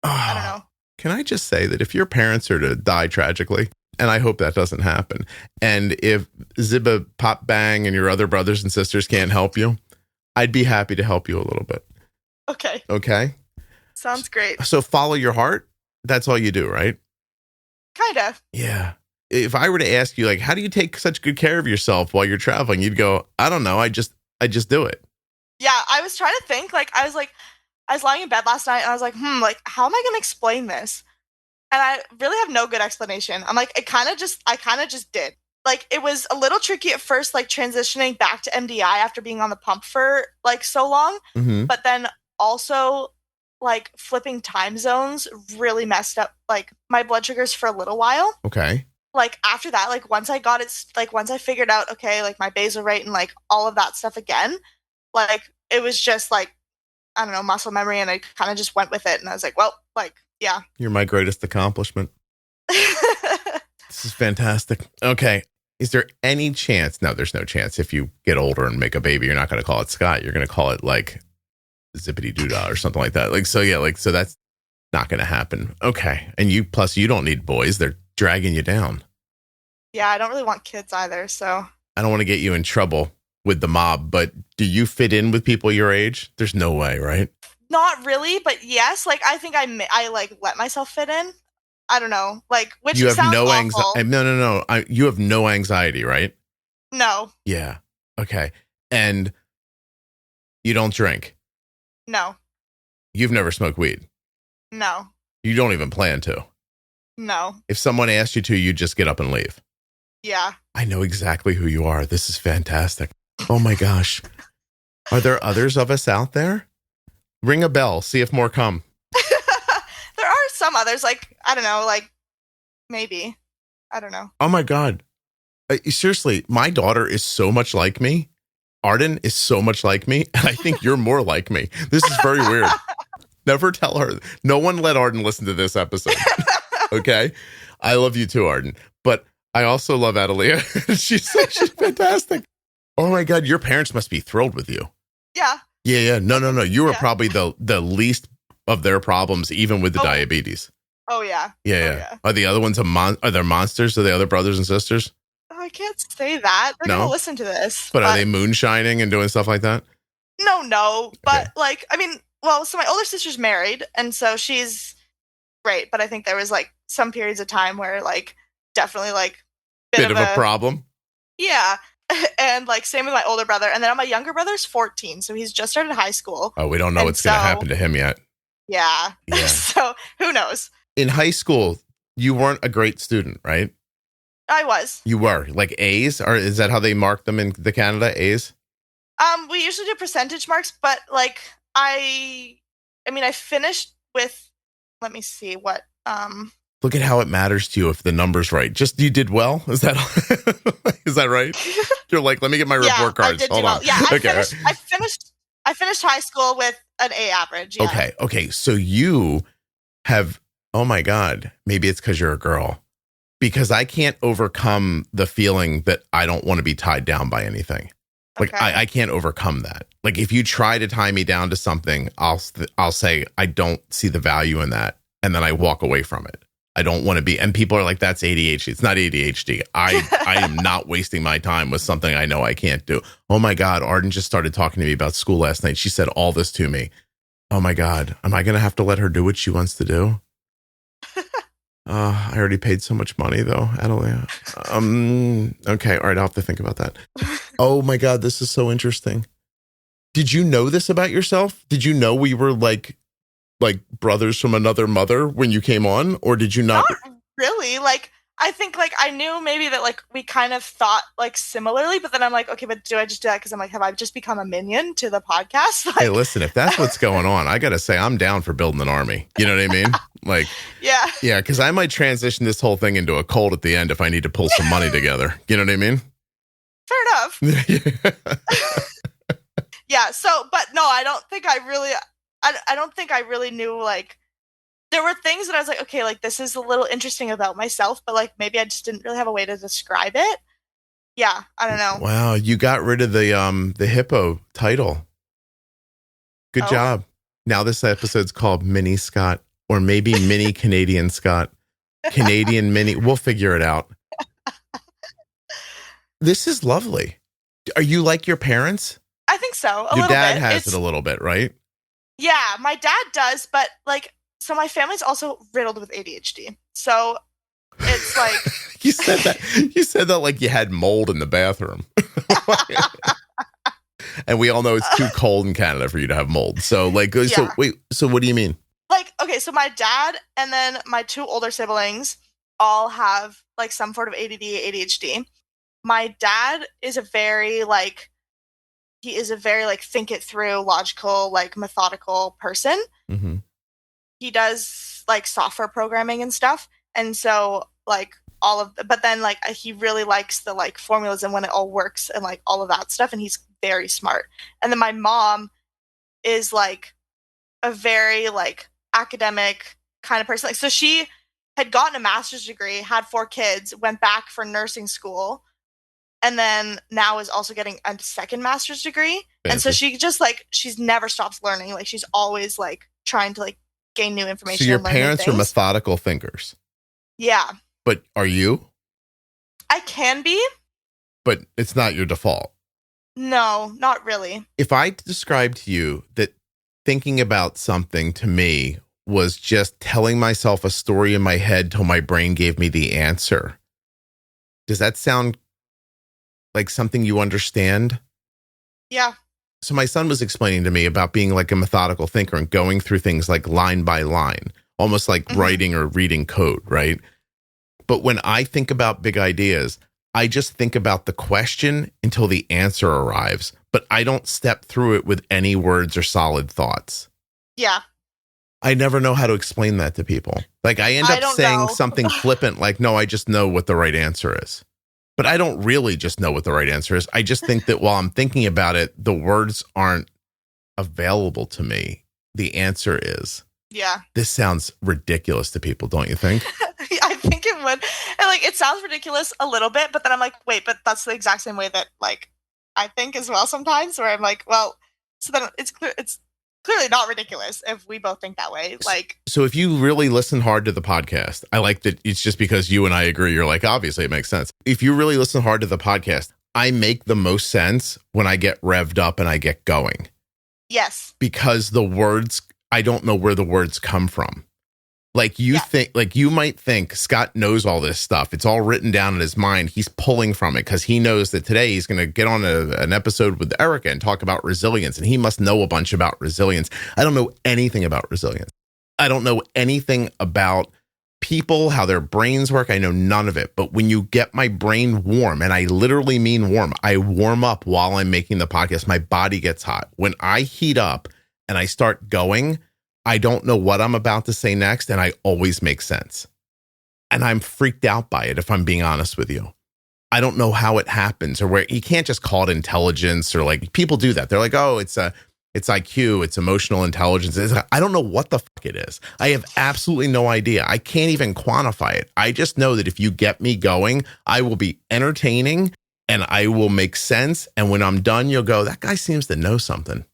I don't know. Can I just say that if your parents are to die tragically, and I hope that doesn't happen, and if Zibba Pop Bang and your other brothers and sisters can't help you, I'd be happy to help you a little bit. Okay. Okay? Sounds great. So follow your heart. That's all you do, right? Kind of. Yeah. If I were to ask you, like, how do you take such good care of yourself while you're traveling? You'd go, I don't know. I just do it. Yeah. I was trying to think, like, I was lying in bed last night and I was like, like, how am I going to explain this? And I really have no good explanation. I'm like, I kind of just did. Like, it was a little tricky at first, like transitioning back to MDI after being on the pump for like so long. Mm-hmm. But then also like flipping time zones really messed up like my blood sugars for a little while. Okay. Like after that, like once I figured out, okay, like my basal rate and like all of that stuff again, like it was just like, I don't know, muscle memory. And I kind of just went with it. And I was like, well, like, yeah. You're my greatest accomplishment. This is fantastic. Okay. Is there any chance? No, there's no chance. If you get older and make a baby, you're not going to call it Scott. You're going to call it like Zippity Doodah or something like that. Like, so yeah, like, so that's not going to happen. Okay. And you don't need boys. They're dragging you down. Yeah, I don't really want kids either, so. I don't want to get you in trouble with the mob, but do you fit in with people your age? There's no way, right? Not really, but yes. Like, I think I like let myself fit in. I don't know. Like, which you have sounds no awful. anxiety. No. You have no anxiety, right? No. Yeah. Okay. And you don't drink? No. You've never smoked weed? No. You don't even plan to? No. If someone asked you to, you'd just get up and leave? Yeah. I know exactly who you are. This is fantastic. Oh my gosh. Are there others of us out there? Ring a bell. See if more come. There are some others. Like, I don't know. Like, maybe. I don't know. Oh my God. Seriously, my daughter is so much like me. Arden is so much like me. And I think you're more like me. This is very weird. Never tell her. No one let Arden listen to this episode. Okay? I love you too, Arden. But I also love Adalia. She's fantastic. Oh my God, your parents must be thrilled with you. Yeah. Yeah. No. You were Yeah. probably the least of their problems, even with the diabetes. Oh yeah. Yeah. Are the other ones are they monsters? Are they other brothers and sisters? Oh, I can't say that. They're gonna listen to this. But are they moonshining and doing stuff like that? No. But like, I mean, well, so my older sister's married, and so she's great. But I think there was like some periods of time where like definitely like bit of a problem. Yeah. And like same with my older brother. And then my younger brother's 14, so he's just started high school. Oh, we don't know what's going to happen to him yet. Yeah. So who knows? In high school, you weren't a great student, right? I was. You were like A's, or is that how they mark them in the Canada? A's? We usually do percentage marks, but like I mean, I finished with, let me see what, Look at how it matters to you if the number's right. Just you did well. Is that right? You're like, let me get my report cards. I did Hold do on. well. Yeah, I finished high school with an A average. Yeah. Okay. So you have, oh my God, maybe it's because you're a girl. Because I can't overcome the feeling that I don't want to be tied down by anything. Like I can't overcome that. Like if you try to tie me down to something, I'll say I don't see the value in that, and then I walk away from it. I don't want to be, and people are like, that's ADHD. It's not ADHD. I am not wasting my time with something I know I can't do. Oh my God, Arden just started talking to me about school last night. She said all this to me. Oh my God, am I going to have to let her do what she wants to do? I already paid so much money though, Adalia. Okay, all right, I'll have to think about that. Oh my God, this is so interesting. Did you know this about yourself? Did you know we were like brothers from another mother when you came on, or did you not? Not really. Like I think like I knew maybe that like we kind of thought like similarly, but then I'm like, okay, but do I just do that because I'm like, have I just become a minion to the podcast? Like, hey, listen, if that's what's going on, I gotta say I'm down for building an army. You know what I mean? Like, yeah, because I might transition this whole thing into a cult at the end if I need to pull some money together. You know what I mean? Fair enough. Yeah. So, but no, I don't think I really knew, like, there were things that I was like, okay, like, this is a little interesting about myself, but, like, maybe I just didn't really have a way to describe it. Yeah, I don't know. Wow, you got rid of the hippo title. Good job. Now this episode's called Mini Scott, or maybe Mini Canadian Scott. Canadian Mini. We'll figure it out. This is lovely. Are you like your parents? I think so. Your dad has it a little bit, right? Yeah, my dad does, but like, so my family's also riddled with ADHD. So it's like you said that like you had mold in the bathroom. And we all know it's too cold in Canada for you to have mold. So like, so wait, so what do you mean? Like, okay, so my dad and then my two older siblings all have like some sort of ADD, ADHD. My dad is a very like think it through, logical, like methodical person. Mm-hmm. He does like software programming and stuff. And so like but then like he really likes the like formulas and when it all works and like all of that stuff. And he's very smart. And then my mom is like a very like academic kind of person. Like, so she had gotten a master's degree, had 4 kids, went back for nursing school, and then now is also getting a second master's degree. Fancy. And so she just like, she's never stops learning. Like she's always like trying to like gain new information. So your parents are methodical thinkers. Yeah. But are you? I can be. But it's not your default. No, not really. If I described to you that thinking about something to me was just telling myself a story in my head till my brain gave me the answer, does that sound like something you understand? Yeah. So my son was explaining to me about being like a methodical thinker and going through things like line by line, almost like writing or reading code, right? But when I think about big ideas, I just think about the question until the answer arrives, but I don't step through it with any words or solid thoughts. Yeah. I never know how to explain that to people. Like I end up saying something flippant, like, no, I just know what the right answer is. But I don't really just know what the right answer is. I just think that while I'm thinking about it, the words aren't available to me. The answer is. Yeah. This sounds ridiculous to people, don't you think? I think it would. And like, it sounds ridiculous a little bit, but then I'm like, wait, but that's the exact same way that like I think as well sometimes, where I'm like, well, so then it's clearly not ridiculous if we both think that way. Like, so if you really listen hard to the podcast, I like that it's just because you and I agree. You're like, obviously it makes sense. If you really listen hard to the podcast, I make the most sense when I get revved up and I get going. yes. Because the words, I don't know where the words come from. Like think, like you might think Scott knows all this stuff. It's all written down in his mind. He's pulling from it because he knows that today he's going to get on an episode with Erica and talk about resilience. And he must know a bunch about resilience. I don't know anything about resilience. I don't know anything about people, how their brains work. I know none of it. But when you get my brain warm, and I literally mean warm, I warm up while I'm making the podcast. My body gets hot. When I heat up and I start going, I don't know what I'm about to say next, and I always make sense. And I'm freaked out by it, if I'm being honest with you. I don't know how it happens, or where you can't just call it intelligence, or like people do that. They're like, oh, it's IQ, it's emotional intelligence. I don't know what the fuck it is. I have absolutely no idea. I can't even quantify it. I just know that if you get me going, I will be entertaining and I will make sense. And when I'm done, you'll go, that guy seems to know something.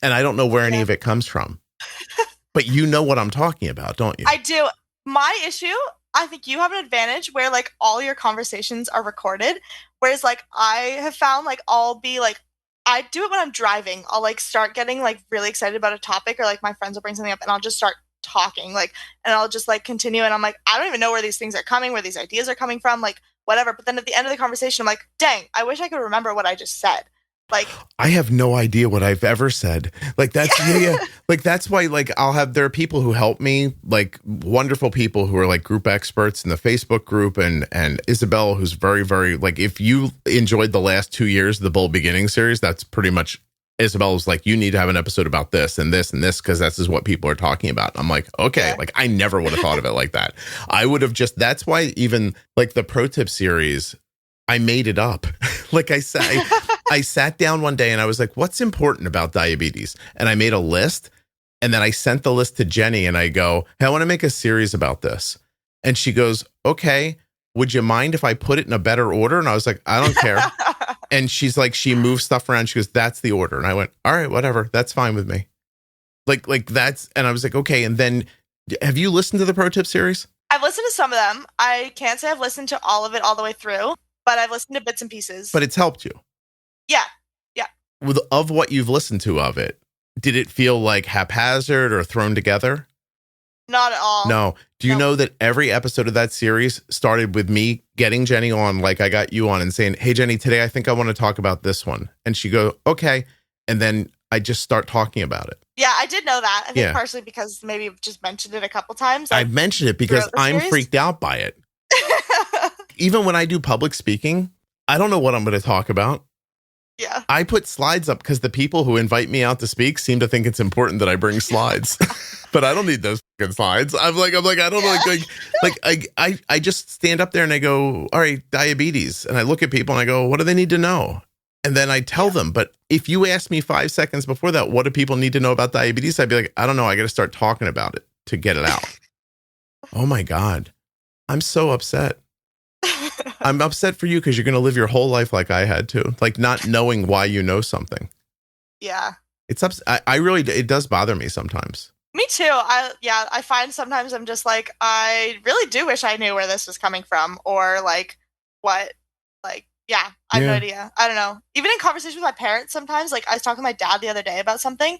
And I don't know where any of it comes from. But you know what I'm talking about, don't you? I do. My issue, I think you have an advantage where like all your conversations are recorded. Whereas like I have found like I'll be like, I do it when I'm driving. I'll like start getting like really excited about a topic, or like my friends will bring something up and I'll just start talking, like, and I'll just like continue. And I'm like, I don't even know where these things are coming, where these ideas are coming from, like whatever. But then at the end of the conversation, I'm like, dang, I wish I could remember what I just said. Like, I have no idea what I've ever said. Like that's yeah. Like that's why like there are people who help me, like wonderful people who are like group experts in the Facebook group, and Isabel, who's very, very like, if you enjoyed the last 2 years of the Bold Beginning series, that's pretty much Isabel's like, you need to have an episode about this and this and this, because this is what people are talking about. I'm like, okay, yeah. Like I never would have thought of it like that. I would have just, that's why even like the pro tip series, I made it up. Like I said, I sat down one day and I was like, what's important about diabetes? And I made a list, and then I sent the list to Jenny and I go, hey, I want to make a series about this. And she goes, okay, would you mind if I put it in a better order? And I was like, I don't care. And she's like, she moves stuff around. She goes, that's the order. And I went, all right, whatever. That's fine with me. Like that's, and I was like, okay. And then have you listened to the pro tip series? I've listened to some of them. I can't say I've listened to all of it all the way through, but I've listened to bits and pieces. But it's helped you. Yeah. Of what you've listened to of it, did it feel like haphazard or thrown together? Not at all. No. Do you know that every episode of that series started with me getting Jenny on, like I got you on, and saying, hey, Jenny, today I think I want to talk about this one. And she go, okay. And then I just start talking about it. Yeah, I did know that. I think partially because maybe you've just mentioned it a couple times. I've mentioned it because I'm freaked out by it. Even when I do public speaking, I don't know what I'm going to talk about. Yeah. I put slides up because the people who invite me out to speak seem to think it's important that I bring slides, but I don't need those fucking slides. I'm like, I don't know. I just stand up there and I go, all right, diabetes. And I look at people and I go, what do they need to know? And then I tell them, but if you ask me 5 seconds before that, what do people need to know about diabetes? I'd be like, I don't know. I got to start talking about it to get it out. Oh my God. I'm so upset. I'm upset for you because you're going to live your whole life like I had to, like not knowing why you know something. Yeah. It's I really, it does bother me sometimes. Me too. I find sometimes I'm just like, I really do wish I knew where this was coming from, or like what, like, yeah, I have no idea. I don't know. Even in conversation with my parents, sometimes, like I was talking to my dad the other day about something,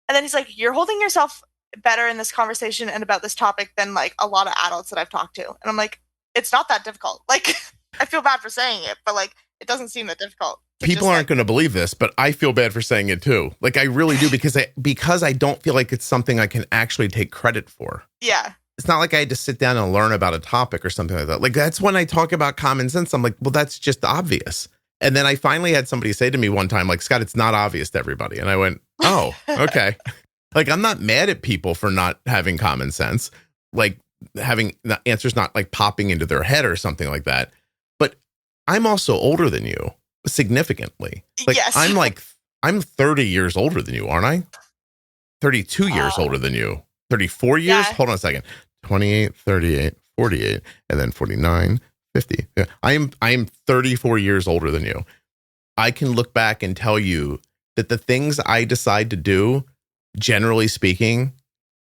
and then he's like, you're holding yourself better in this conversation and about this topic than like a lot of adults that I've talked to. And I'm like, it's not that difficult. Like, I feel bad for saying it, but like, it doesn't seem that difficult. People aren't going to believe this, but I feel bad for saying it too. Like, I really do, because I don't feel like it's something I can actually take credit for. Yeah. It's not like I had to sit down and learn about a topic or something like that. Like, that's when I talk about common sense. I'm like, well, that's just obvious. And then I finally had somebody say to me one time, like, Scott, it's not obvious to everybody. And I went, oh, okay. Like, I'm not mad at people for not having common sense, like having the answers not like popping into their head or something like that. But I'm also older than you significantly. Like, yes. I'm 30 years older than you, aren't I? 32 years older than you. 34 years? Yeah. Hold on a second. 28, 38, 48, and then 49, 50. Yeah. I am 34 years older than you. I can look back and tell you that the things I decide to do, generally speaking,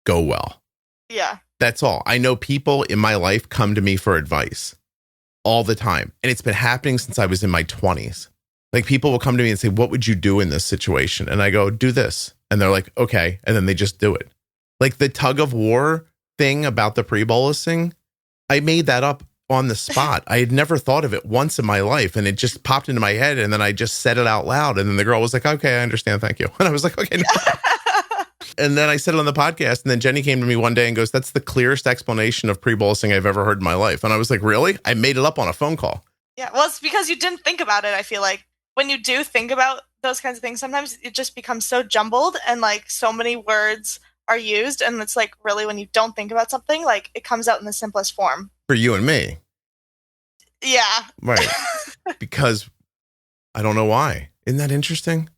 go well. Yeah. That's all. I know people in my life come to me for advice all the time. And it's been happening since I was in my 20s. Like people will come to me and say, what would you do in this situation? And I go, do this. And they're like, okay. And then they just do it. Like the tug of war thing about the pre-bolusing, I made that up on the spot. I had never thought of it once in my life. And it just popped into my head. And then I just said it out loud. And then the girl was like, okay, I understand. Thank you. And I was like, okay. No. And then I said it on the podcast. And then Jenny came to me one day and goes, that's the clearest explanation of pre-bolusing I've ever heard in my life. And I was like, really? I made it up on a phone call. Yeah. Well, it's because you didn't think about it. I feel like when you do think about those kinds of things, sometimes it just becomes so jumbled and like so many words are used. And it's like really when you don't think about something, like it comes out in the simplest form. For you and me. Yeah. Right. Because I don't know why. Isn't that interesting?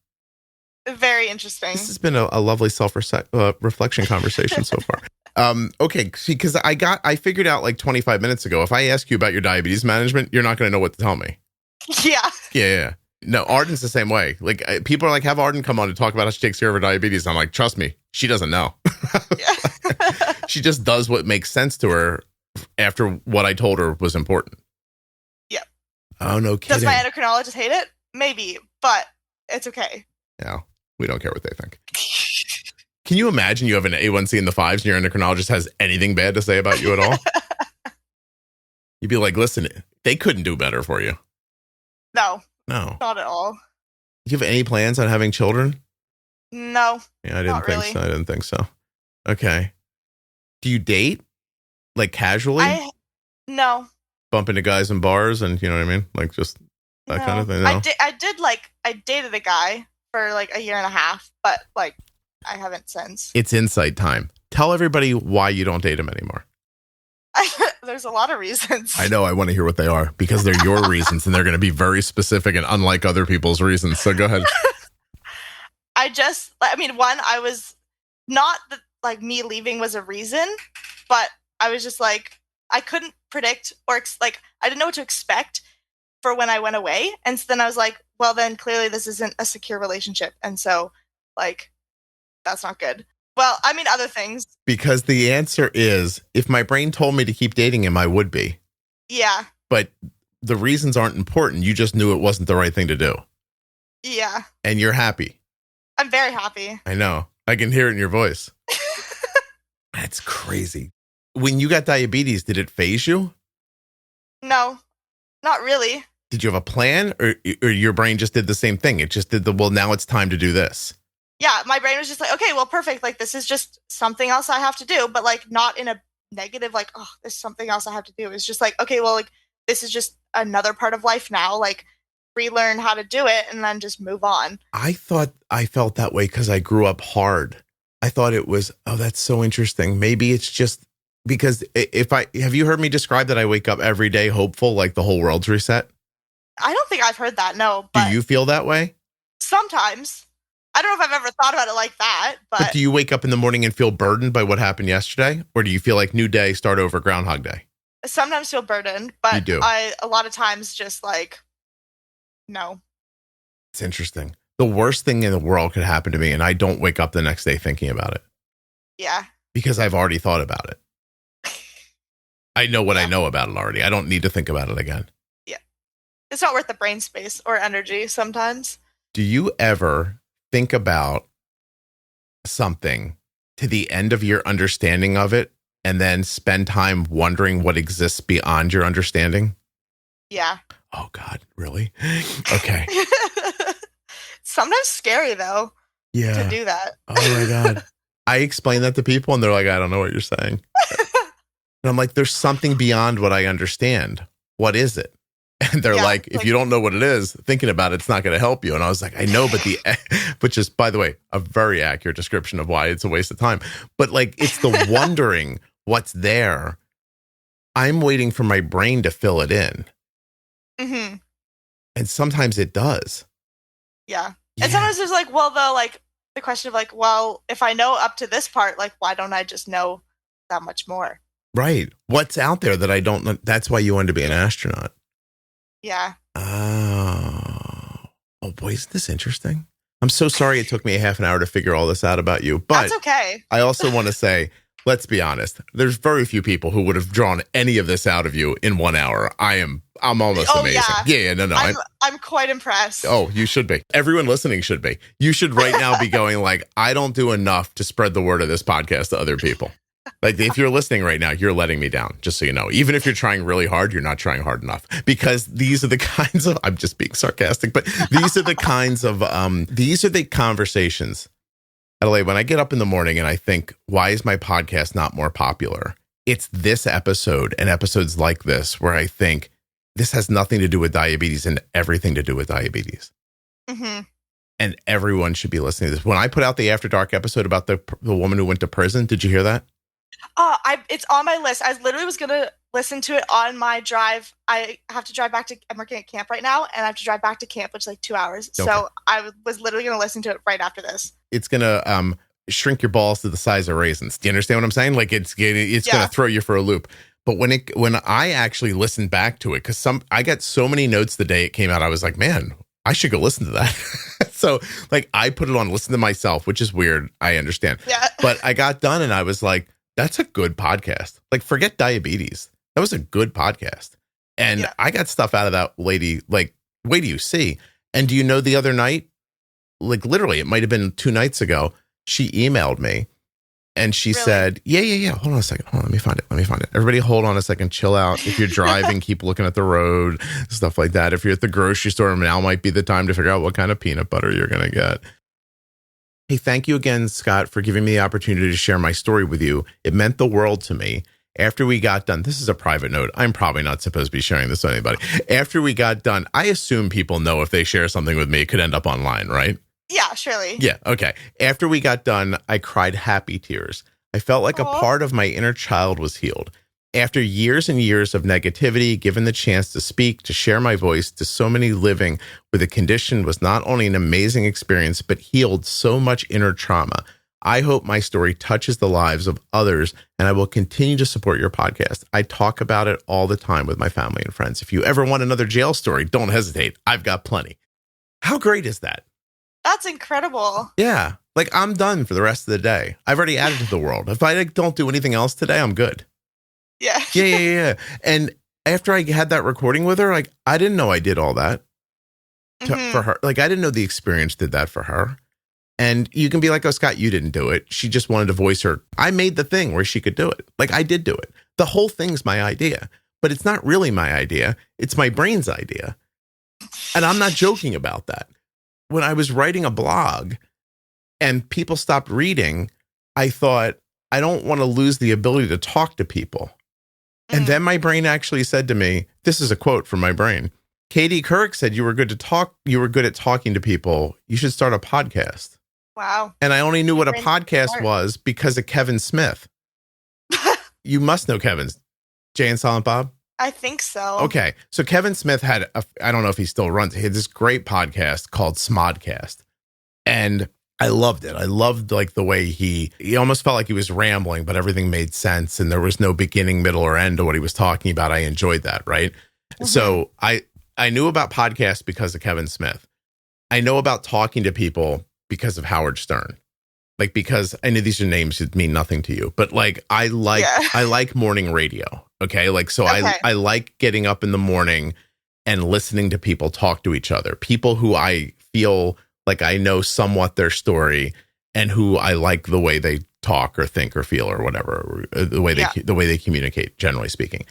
Very interesting. This has been a lovely self-reflection conversation so far. Okay, see, because I figured out like 25 minutes ago, if I ask you about your diabetes management, you're not going to know what to tell me. Yeah. Yeah. No, Arden's the same way. Like people are like, have Arden come on to talk about how she takes care of her diabetes. I'm like, trust me, she doesn't know. She just does what makes sense to her after what I told her was important. Yep. Oh, no kidding. Does my endocrinologist hate it? Maybe, but it's okay. Yeah, we don't care what they think. Can you imagine you have an A1C in the 5s and your endocrinologist has anything bad to say about you at all? You'd be like, listen, they couldn't do better for you. No, not at all. Do you have any plans on having children? No. Yeah, I didn't think so. Okay. Do you date? Like casually? No. Bump into guys in bars and you know what I mean? Like just that kind of thing? No? I dated a guy for like a year and a half, but like I haven't since. It's insight time. Tell everybody why you don't date him anymore. There's a lot of reasons. I know. I want to hear what they are because they're your reasons and they're going to be very specific and unlike other people's reasons. So go ahead. One, I was not that like me leaving was a reason, but I was just like, I couldn't predict or I didn't know what to expect for when I went away. And so then I was like, well, then clearly this isn't a secure relationship. And so like, that's not good. Well, I mean, other things. Because the answer is, if my brain told me to keep dating him, I would be. Yeah. But the reasons aren't important. You just knew it wasn't the right thing to do. Yeah. And you're happy. I'm very happy. I know. I can hear it in your voice. That's crazy. When you got diabetes, did it phase you? No, not really. Did you have a plan or your brain just did the same thing? It just did now it's time to do this. Yeah, my brain was just like, okay, well, perfect. Like, this is just something else I have to do, but like not in a negative, like, oh, there's something else I have to do. It's just like, okay, well, like this is just another part of life now. Like relearn how to do it and then just move on. I thought I felt that way because I grew up hard. I thought it was, oh, that's so interesting. Maybe it's just because have you heard me describe that I wake up every day hopeful, like the whole world's reset? I don't think I've heard that, no. But do you feel that way? Sometimes. I don't know if I've ever thought about it like that, but do you wake up in the morning and feel burdened by what happened yesterday? Or do you feel like new day, start over, Groundhog Day? I sometimes feel burdened, but you do. A lot of times just like, no. It's interesting. The worst thing in the world could happen to me, and I don't wake up the next day thinking about it. Yeah. Because I've already thought about it. I know what I know about it already. I don't need to think about it again. Yeah. It's not worth the brain space or energy sometimes. Do you ever think about something to the end of your understanding of it and then spend time wondering what exists beyond your understanding? Yeah. Oh, God, really? Okay. Sometimes scary, though, to do that. Oh, my God. I explain that to people, and they're like, I don't know what you're saying. And I'm like, there's something beyond what I understand. What is it? And they're like, if you don't know what it is, thinking about it's not going to help you. And I was like, I know, but which is, by the way, a very accurate description of why it's a waste of time. But like, it's the wondering what's there. I'm waiting for my brain to fill it in. Mm-hmm. And sometimes it does. Yeah. And sometimes there's like, well, though, like the question of like, well, if I know up to this part, like, why don't I just know that much more? Right. What's out there that I don't know? That's why you wanted to be an astronaut. Yeah. Oh. Oh boy, isn't this interesting? I'm so sorry it took me a half an hour to figure all this out about you. But that's okay. I also want to say, let's be honest. There's very few people who would have drawn any of this out of you in 1 hour. I'm almost amazing. Yeah, no. I'm quite impressed. Oh, you should be. Everyone listening should be. You should right now be going like, I don't do enough to spread the word of this podcast to other people. Like if you're listening right now, you're letting me down, just so you know. Even if you're trying really hard, you're not trying hard enough, because these are the kinds of, I'm just being sarcastic, but these are the kinds of, these are the conversations. Adalia, when I get up in the morning and I think, why is my podcast not more popular? It's this episode and episodes like this where I think this has nothing to do with diabetes and everything to do with diabetes. Mm-hmm. And everyone should be listening to this. When I put out the After Dark episode about the woman who went to prison, did you hear that? It's on my list. I literally was going to listen to it on my drive. I have to drive back I'm working at camp right now, and I have to drive back to camp, which is like 2 hours. Okay. So I was literally going to listen to it right after this. It's going to shrink your balls to the size of raisins. Do you understand what I'm saying? Like it's going to throw you for a loop. But when I actually listened back to it, because I got so many notes the day it came out, I was like, man, I should go listen to that. So like I put it on, listen to myself, which is weird. I understand. Yeah. But I got done and I was like, that's a good podcast. Like forget diabetes. That was a good podcast. And I got stuff out of that lady. Like, wait till you see. And do you know the other night, like literally it might've been 2 nights ago, she emailed me and she said, yeah. Hold on a second. Hold on. Let me find it. Everybody hold on a second. Chill out. If you're driving, keep looking at the road, stuff like that. If you're at the grocery store, now might be the time to figure out what kind of peanut butter you're going to get. Hey, thank you again, Scott, for giving me the opportunity to share my story with you. It meant the world to me. After we got done, this is a private note. I'm probably not supposed to be sharing this with anybody. After we got done, I assume people know if they share something with me, it could end up online, right? Yeah, surely. Yeah, okay. After we got done, I cried happy tears. I felt like a part of my inner child was healed. After years and years of negativity, given the chance to speak, to share my voice to so many living with a condition was not only an amazing experience, but healed so much inner trauma. I hope my story touches the lives of others, and I will continue to support your podcast. I talk about it all the time with my family and friends. If you ever want another jail story, don't hesitate. I've got plenty. How great is that? That's incredible. Yeah. Like I'm done for the rest of the day. I've already added to the world. If I don't do anything else today, I'm good. Yeah. Yeah. And after I had that recording with her, like, I didn't know I did all that for her. Like, I didn't know the experience did that for her. And you can be like, oh, Scott, you didn't do it. She just wanted to voice her. I made the thing where she could do it. Like, I did do it. The whole thing's my idea, but it's not really my idea. It's my brain's idea. And I'm not joking about that. When I was writing a blog and people stopped reading, I thought, I don't want to lose the ability to talk to people. And then my brain actually said to me, this is a quote from my brain. Katie Couric said, you were good at talking to people. You should start a podcast. Wow. And I only knew what a podcast was because of Kevin Smith. You must know Kevin's. Jay and Silent Bob? I think so. Okay. So Kevin Smith had, I don't know if he still runs, he had this great podcast called Smodcast. And I loved it. I loved like the way he almost felt like he was rambling, but everything made sense. And there was no beginning, middle, or end to what he was talking about. I enjoyed that. Right. Mm-hmm. So I knew about podcasts because of Kevin Smith. I know about talking to people because of Howard Stern. Like, because I knew these are names that mean nothing to you, but like, I like morning radio. Okay. Like, so okay. I like getting up in the morning and listening to people talk to each other, people who I feel like I know somewhat their story and who I like the way they talk or think or feel or whatever, or the way they communicate, generally speaking.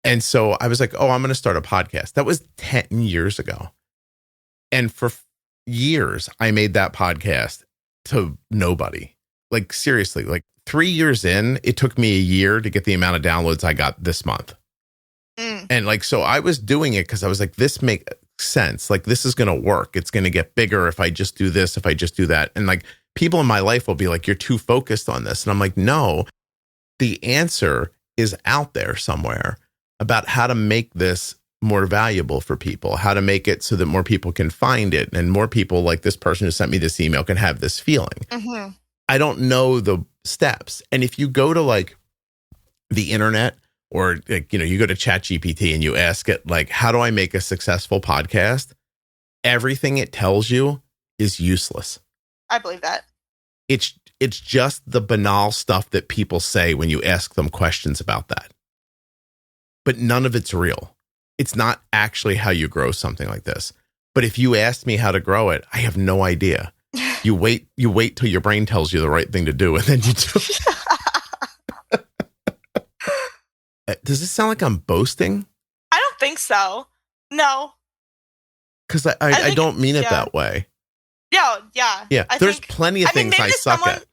And so I was like, oh, I'm going to start a podcast. That was 10 years ago. And for years, I made that podcast to nobody. Like, seriously, like 3 years in, it took me a year to get the amount of downloads I got this month. And like, so I was doing it because I was like, this makes sense. Like, this is going to work. It's going to get bigger if I just do this, if I just do that. And like, people in my life will be like, you're too focused on this. And I'm like, no, the answer is out there somewhere about how to make this more valuable for people, how to make it so that more people can find it and more people like this person who sent me this email can have this feeling. Mm-hmm. I don't know the steps. And if you go to like the internet or like, you know, you go to ChatGPT and you ask it like, how do I make a successful podcast? everything it tells you is useless. I believe that. It's just the banal stuff that people say when you ask them questions about that. But none of it's real. It's not actually how you grow something like this. But if you asked me how to grow it, I have no idea. You wait till your brain tells you the right thing to do, and then you do. Does this sound like I'm boasting? I don't think so. No. Because I don't mean it that way. Yeah. Yeah. There's plenty of things I suck at.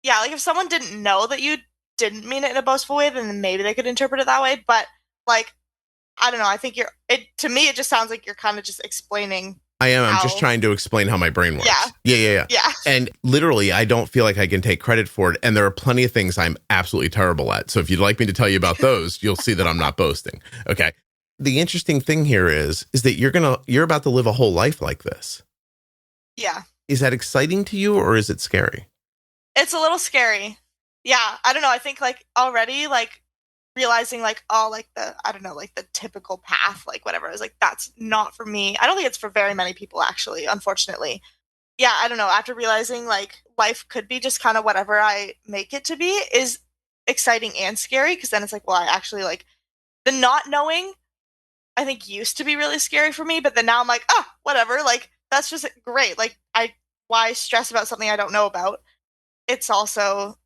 Yeah, like if someone didn't know that you didn't mean it in a boastful way, then maybe they could interpret it that way. But like, I don't know. I think to me, it just sounds like you're kind of just explaining. I am. I'm just trying to explain how my brain works. Yeah. And literally, I don't feel like I can take credit for it. And there are plenty of things I'm absolutely terrible at. So if you'd like me to tell you about those, you'll see that I'm not boasting. Okay. The interesting thing here is that you're about to live a whole life like this. Yeah. Is that exciting to you, or is it scary? It's a little scary. Yeah. I don't know. I think like already like realizing like, oh, like the typical path, like whatever. I was like, that's not for me. I don't think it's for very many people, actually, unfortunately. Yeah. I don't know. After realizing like life could be just kind of whatever I make it to be is exciting and scary. Cause then it's like, well, I actually like the not knowing, I think used to be really scary for me. But then now I'm like, whatever. Like, that's just great. Like why stress about something I don't know about? It's also,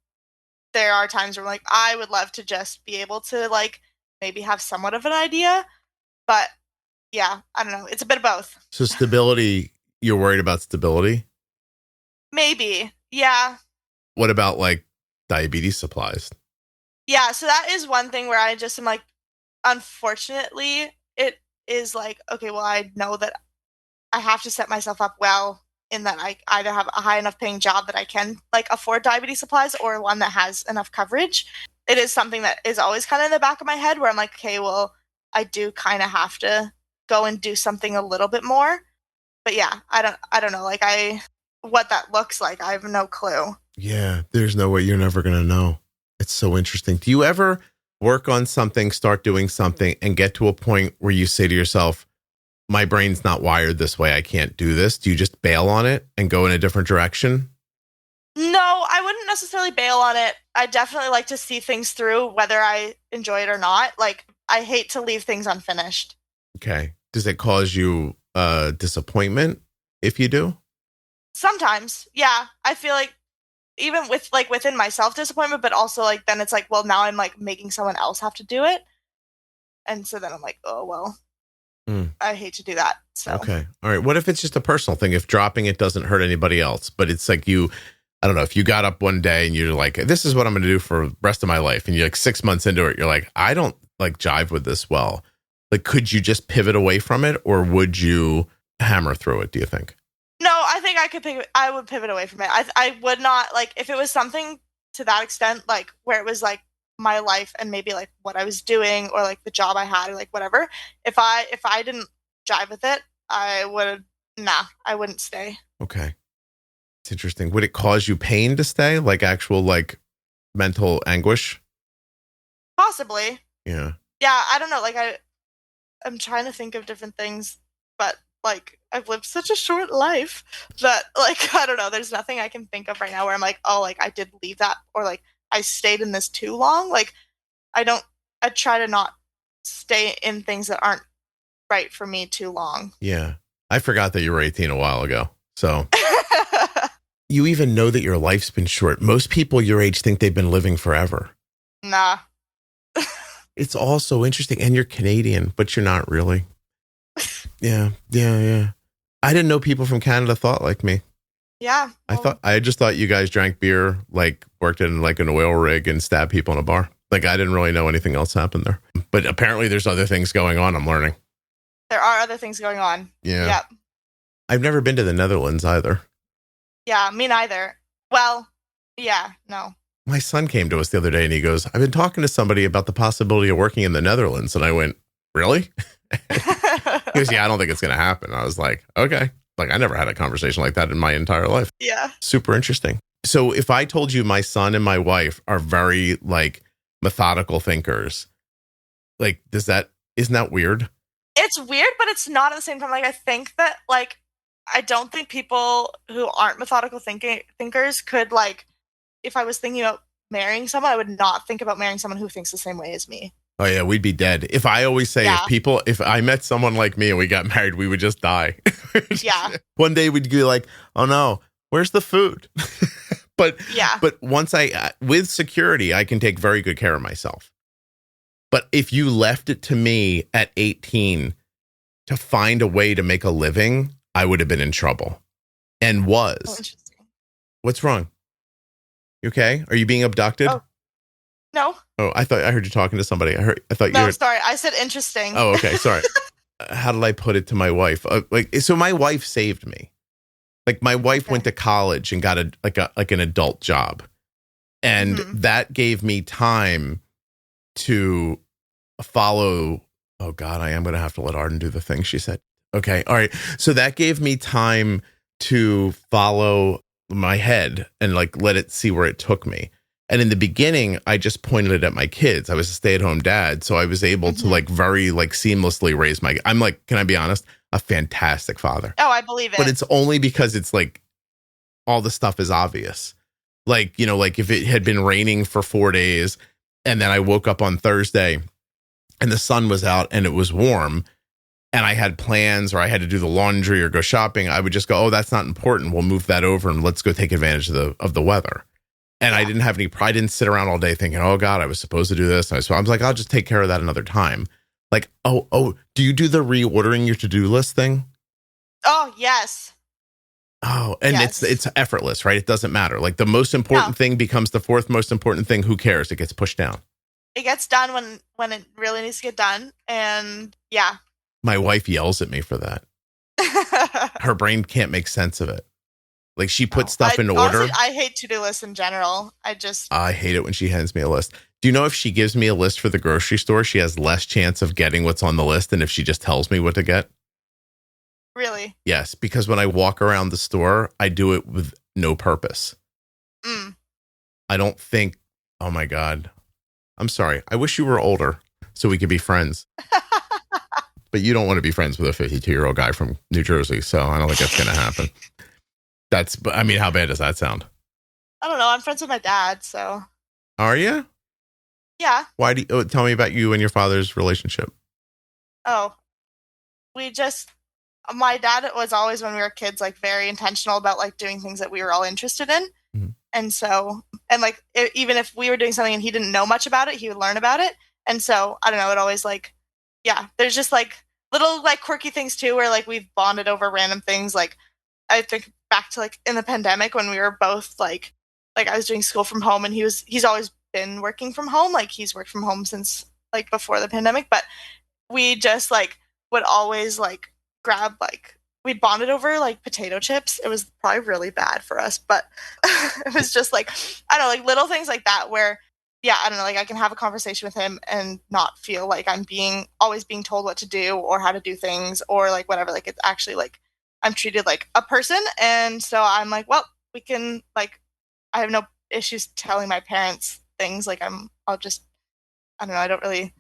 there are times where like, I would love to just be able to like, maybe have somewhat of an idea, but yeah, I don't know. It's a bit of both. So stability, you're worried about stability? Maybe. Yeah. What about like diabetes supplies? Yeah. So that is one thing where I just am like, unfortunately, it is like, okay, well, I know that I have to set myself up well in that I either have a high enough paying job that I can like afford diabetes supplies or one that has enough coverage. It is something that is always kind of in the back of my head where I'm like, okay, well, I do kind of have to go and do something a little bit more. But yeah, I don't know. Like what that looks like, I have no clue. Yeah, there's no way, you're never going to know. It's so interesting. Do you ever work on something, start doing something, and get to a point where you say to yourself, my brain's not wired this way, I can't do this? Do you just bail on it and go in a different direction? No, I wouldn't necessarily bail on it. I definitely like to see things through, whether I enjoy it or not. Like, I hate to leave things unfinished. Okay. Does it cause you disappointment if you do? Sometimes, yeah. I feel like even with like within myself disappointment, but also like then it's like, well, now I'm like making someone else have to do it. And so then I'm like, oh, well. I hate to do that. So okay. All right. What if it's just a personal thing? If dropping it doesn't hurt anybody else, but it's like I don't know, if you got up one day and you're like, this is what I'm going to do for the rest of my life. And you're like 6 months into it, you're like, I don't like jive with this well. Like, could you just pivot away from it, or would you hammer through it, do you think? No, I think I would pivot away from it. I would not, like, if it was something to that extent, like where it was like my life and maybe like what I was doing or like the job I had or like whatever, if I didn't jive with it, I wouldn't stay. Okay. It's interesting. Would it cause you pain to stay? Like actual like mental anguish? Possibly. Yeah. Yeah, I don't know. Like I'm trying to think of different things, but like I've lived such a short life that like, I don't know, there's nothing I can think of right now where I'm like, oh, like I did leave that, or like I stayed in this too long. Like I try to not stay in things that aren't right for me too long. Yeah. I forgot that you were 18 a while ago. So you even know that your life's been short. Most people your age think they've been living forever. Nah. It's all so interesting. And you're Canadian, but you're not really. Yeah. I didn't know people from Canada thought like me. Yeah. Well, I just thought you guys drank beer, like worked in like an oil rig and stabbed people in a bar. Like I didn't really know anything else happened there. But apparently there's other things going on, I'm learning. There are other things going on. Yeah. Yep. I've never been to the Netherlands either. Yeah, me neither. Well, yeah, no. My son came to us the other day and he goes, I've been talking to somebody about the possibility of working in the Netherlands. And I went, really? He goes, yeah, I don't think it's going to happen. I was like, okay. Like I never had a conversation like that in my entire life. Yeah. Super interesting. So if I told you my son and my wife are very like methodical thinkers, like isn't that weird? It's weird, but it's not at the same time. Like, I think that, like, I don't think people who aren't methodical thinkers could, like, if I was thinking about marrying someone, I would not think about marrying someone who thinks the same way as me. Oh yeah, we'd be dead. If I always say, if I met someone like me and we got married, we would just die. Yeah. One day we'd be like, oh no, where's the food? But once with security, I can take very good care of myself. But if you left it to me at 18 to find a way to make a living, I would have been in trouble and was. Oh, interesting. What's wrong? You okay? Are you being abducted? Oh. No. Oh, I thought I heard you talking to somebody. I thought you were. Sorry. I said interesting. Oh, okay. Sorry. How did I put it to my wife? So my wife saved me. Like my wife went to college and got an adult job. And that gave me time to follow. Oh God, I am going to have to let Arden do the thing she said. Okay. All right. So that gave me time to follow my head and like let it see where it took me. And in the beginning, I just pointed it at my kids. I was a stay-at-home dad, so I was able to like very like seamlessly raise I'm like, can I be honest? A fantastic father. Oh, I believe it. But it's only because it's like all the stuff is obvious. Like, you know, like if it had been raining for 4 days and then I woke up on Thursday and the sun was out and it was warm and I had plans or I had to do the laundry or go shopping, I would just go, oh, that's not important. We'll move that over and let's go take advantage of the weather. And I didn't have any pride. I didn't sit around all day thinking, oh God, I was supposed to do this. I was like, I'll just take care of that another time. Like, oh, do you do the reordering your to-do list thing? Oh, yes. Oh, and it's effortless, right? It doesn't matter. Like the most important thing becomes the fourth most important thing. Who cares? It gets pushed down. It gets done when it really needs to get done. And my wife yells at me for that. Her brain can't make sense of it. Like she puts stuff into order. Honestly, I hate to-do lists in general. I hate it when she hands me a list. Do you know if she gives me a list for the grocery store, she has less chance of getting what's on the list than if she just tells me what to get? Really? Yes, because when I walk around the store, I do it with no purpose. I don't think, oh my God. I'm sorry. I wish you were older so we could be friends. But you don't want to be friends with a 52-year-old guy from New Jersey, so I don't think that's going to happen. How bad does that sound? I don't know. I'm friends with my dad, so. Are you? Yeah. Why tell me about you and your father's relationship? Oh, my dad was always, when we were kids, like very intentional about like doing things that we were all interested in. And so, and like, even if we were doing something and he didn't know much about it, he would learn about it. And so, I don't know, it always like, there's just like little like quirky things too, where like we've bonded over random things. Like I think back to like in the pandemic when we were both like I was doing school from home and he's always been working from home. Like he's worked from home since like before the pandemic, but we just like would always like grab like, we bonded over like potato chips. It was probably really bad for us, but it was just like, I don't know, like little things like that where, I don't know, like I can have a conversation with him and not feel like I'm always being told what to do or how to do things or like whatever. Like it's actually like I'm treated like a person. And so I'm like, well, we can like, I have no issues telling my parents things. Like I don't know, I don't really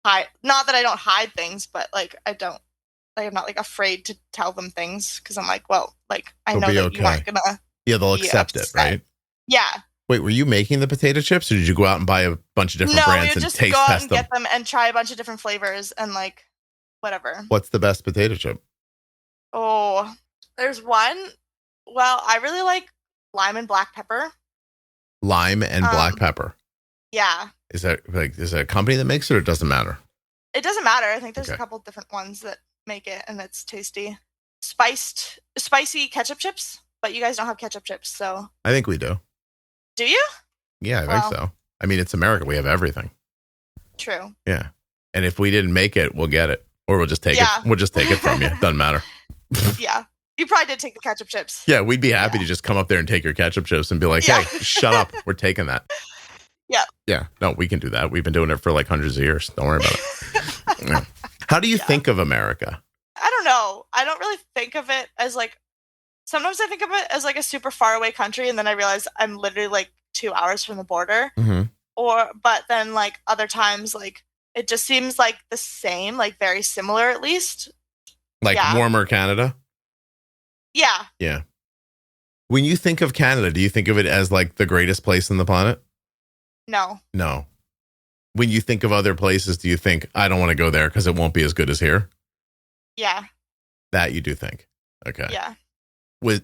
hide, not that I don't hide things, but like I'm not like afraid to tell them things because I'm like, well, like I know that you aren't gonna. Yeah, they'll accept it, right? Yeah. Wait, were you making the potato chips or did you go out and buy a bunch of different brands and taste test them? No, we would just go out and get them and try a bunch of different flavors and like whatever. What's the best potato chip? Oh, there's one. Well, I really like lime and black pepper. Lime and black pepper. Yeah. Is that a company that makes it or it doesn't matter? It doesn't matter. I think there's a couple different ones that make it and it's tasty. Spicy ketchup chips, but you guys don't have ketchup chips, so. I think we do. Do you? Yeah, I think so. I mean, it's America. We have everything. True. Yeah. And if we didn't make it, we'll get it. Or we'll just take it. We'll just take it from you. Doesn't matter. Yeah. You probably did take the ketchup chips. Yeah, we'd be happy to just come up there and take your ketchup chips and be like, hey, shut up. We're taking that. Yeah. Yeah. No, we can do that. We've been doing it for like hundreds of years. Don't worry about it. Yeah. How do you think of America? I don't know. I don't really think of it as like, sometimes I think of it as like a super far away country. And then I realize I'm literally like 2 hours from the border. Mm-hmm. But then like other times, like It just seems like the same, like very similar at least. Like warmer Canada? Yeah. Yeah. When you think of Canada, do you think of it as like the greatest place on the planet? No. No. When you think of other places, do you think, I don't want to go there because it won't be as good as here? Yeah. That you do think. Okay. Yeah.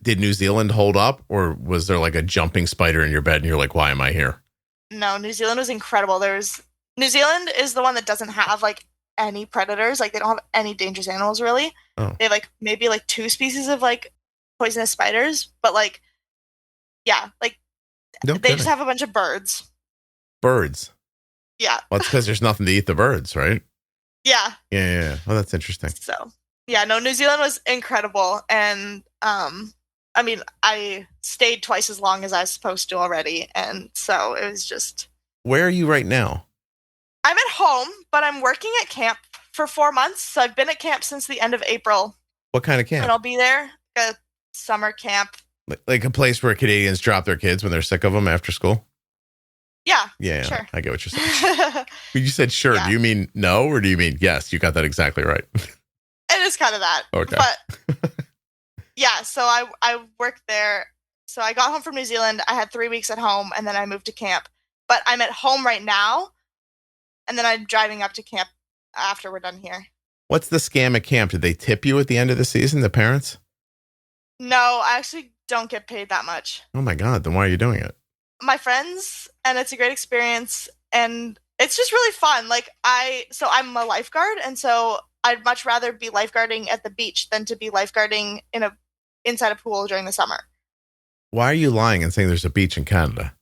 Did New Zealand hold up, or was there like a jumping spider in your bed and you're like, why am I here? No, New Zealand was incredible. New Zealand is the one that doesn't have like any predators. Like they don't have any dangerous animals really. Oh. They have like maybe like 2 species of like poisonous spiders, but like, yeah, like they just have a bunch of birds. Birds? Yeah. Well, it's because there's nothing to eat the birds, right? Yeah. Yeah. Oh, that's interesting. So, yeah, no, New Zealand was incredible. And, I mean, I stayed twice as long as I was supposed to already. And so it was just. Where are you right now? I'm at home, but I'm working at camp for 4 months. So I've been at camp since the end of April. What kind of camp? And I'll be there, a summer camp. Like a place where Canadians drop their kids when they're sick of them after school? Yeah. Yeah. Sure. I get what you're saying. You said sure. Yeah. Do you mean no, or do you mean yes? You got that exactly right. It is kind of that. Okay. But yeah, so I worked there. So I got home from New Zealand. I had 3 weeks at home, and then I moved to camp. But I'm at home right now, and then I'm driving up to camp after we're done here. What's the scam at camp? Did they tip you at the end of the season, the parents? No, I actually don't get paid that much. Oh my God, then why are you doing it? My friends, and it's a great experience, and it's just really fun. Like I'm a lifeguard, and so I'd much rather be lifeguarding at the beach than to be lifeguarding inside a pool during the summer. Why are you lying and saying there's a beach in Canada?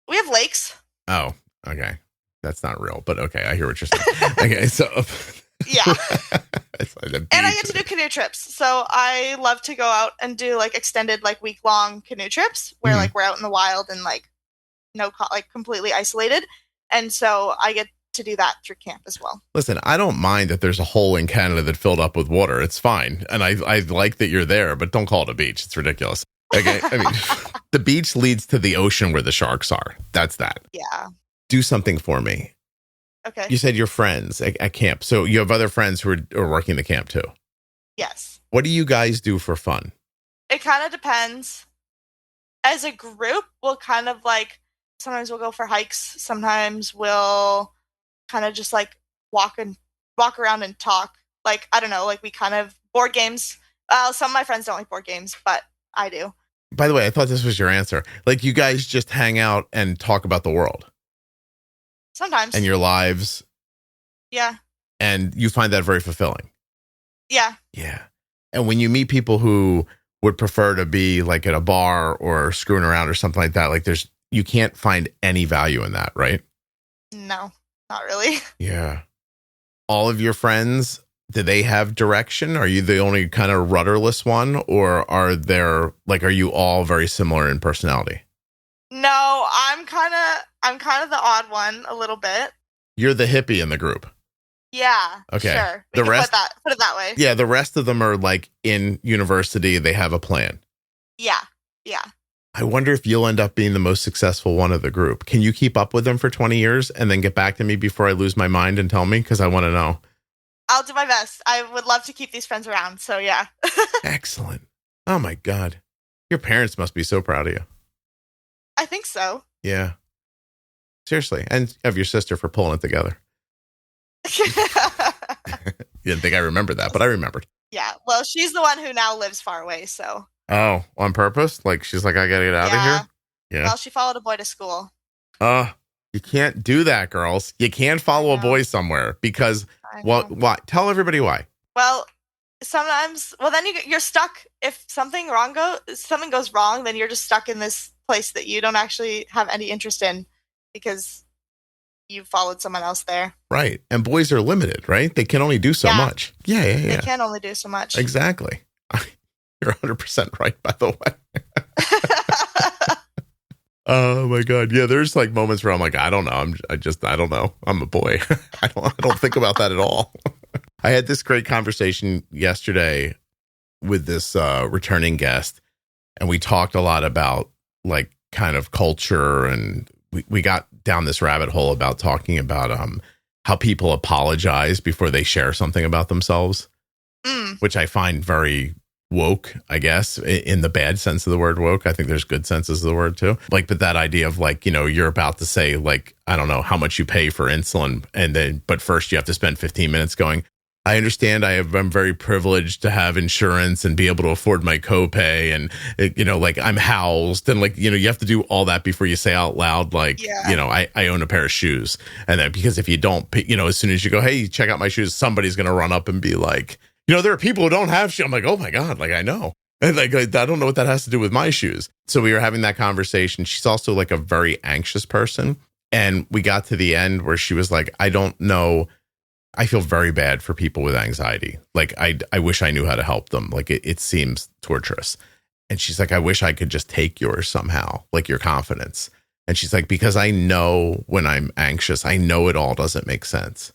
We have lakes. Oh, okay. That's not real, but okay, I hear what you're saying. Okay, so yeah. And I get to do canoe trips. So I love to go out and do like extended, like week-long canoe trips where like we're out in the wild and like completely isolated. And so I get to do that through camp as well. Listen, I don't mind that there's a hole in Canada that filled up with water. It's fine. And I like that you're there, but don't call it a beach. It's ridiculous. Okay. I mean, the beach leads to the ocean where the sharks are. That's that. Yeah. Do something for me. Okay. You said you're friends at camp. So you have other friends who are working the camp too. Yes. What do you guys do for fun? It kind of depends. As a group, we'll kind of like, sometimes we'll go for hikes. Sometimes we'll kind of just like walk around and talk. Like, I don't know, like we kind of board games. Some of my friends don't like board games, but I do. By the way, I thought this was your answer. Like you guys just hang out and talk about the world. Sometimes. And your lives. Yeah. And you find that very fulfilling. Yeah. Yeah. And when you meet people who would prefer to be like at a bar or screwing around or something like that, like you can't find any value in that, right? No, not really. Yeah. All of your friends, do they have direction? Are you the only kind of rudderless one, or are you all very similar in personality? No, I'm kind of the odd one a little bit. You're the hippie in the group. Yeah. Okay. Sure. The rest, put it that way. Yeah, the rest of them are like in university. They have a plan. Yeah. Yeah. I wonder if you'll end up being the most successful one of the group. Can you keep up with them for 20 years and then get back to me before I lose my mind and tell me? Because I want to know. I'll do my best. I would love to keep these friends around. So yeah. Excellent. Oh my God. Your parents must be so proud of you. I think so. Yeah. Seriously. And of your sister for pulling it together. You didn't think I remembered that, but I remembered. Yeah. Well, she's the one who now lives far away. So. Oh, on purpose? Like she's like, I got to get out of here? Yeah. Well, she followed a boy to school. You can't do that, girls. You can't follow a boy somewhere because, why? Tell everybody why. Well, sometimes, then you're stuck. If something goes wrong, then you're just stuck in this place that you don't actually have any interest in because you followed someone else there. Right. And boys are limited, right? They can only do so much. Yeah. They can only do so much. Exactly. You're 100% right, by the way. Oh my God. Yeah. There's like moments where I'm like, I don't know. I don't know. I'm a boy. I don't think about that at all. I had this great conversation yesterday with this returning guest, and we talked a lot about like kind of culture, and we got down this rabbit hole about talking about how people apologize before they share something about themselves, which I find very woke, I guess, in the bad sense of the word woke. I think there's good senses of the word too. Like, but that idea of like, you're about to say like, I don't know how much you pay for insulin. But first you have to spend 15 minutes going, I understand I'm very privileged to have insurance and be able to afford my copay. And, like I'm housed. And like, you have to do all that before you say out loud, like, I own a pair of shoes. And then because if you don't, as soon as you go, hey, check out my shoes, somebody's going to run up and be like, there are people who don't have shoes. I'm like, oh my God, like I know. And like, I don't know what that has to do with my shoes. So we were having that conversation. She's also like a very anxious person. And we got to the end where she was like, I don't know. I feel very bad for people with anxiety. Like, I wish I knew how to help them. Like, it seems torturous. And she's like, I wish I could just take yours somehow, like your confidence. And she's like, because I know when I'm anxious, I know it all doesn't make sense.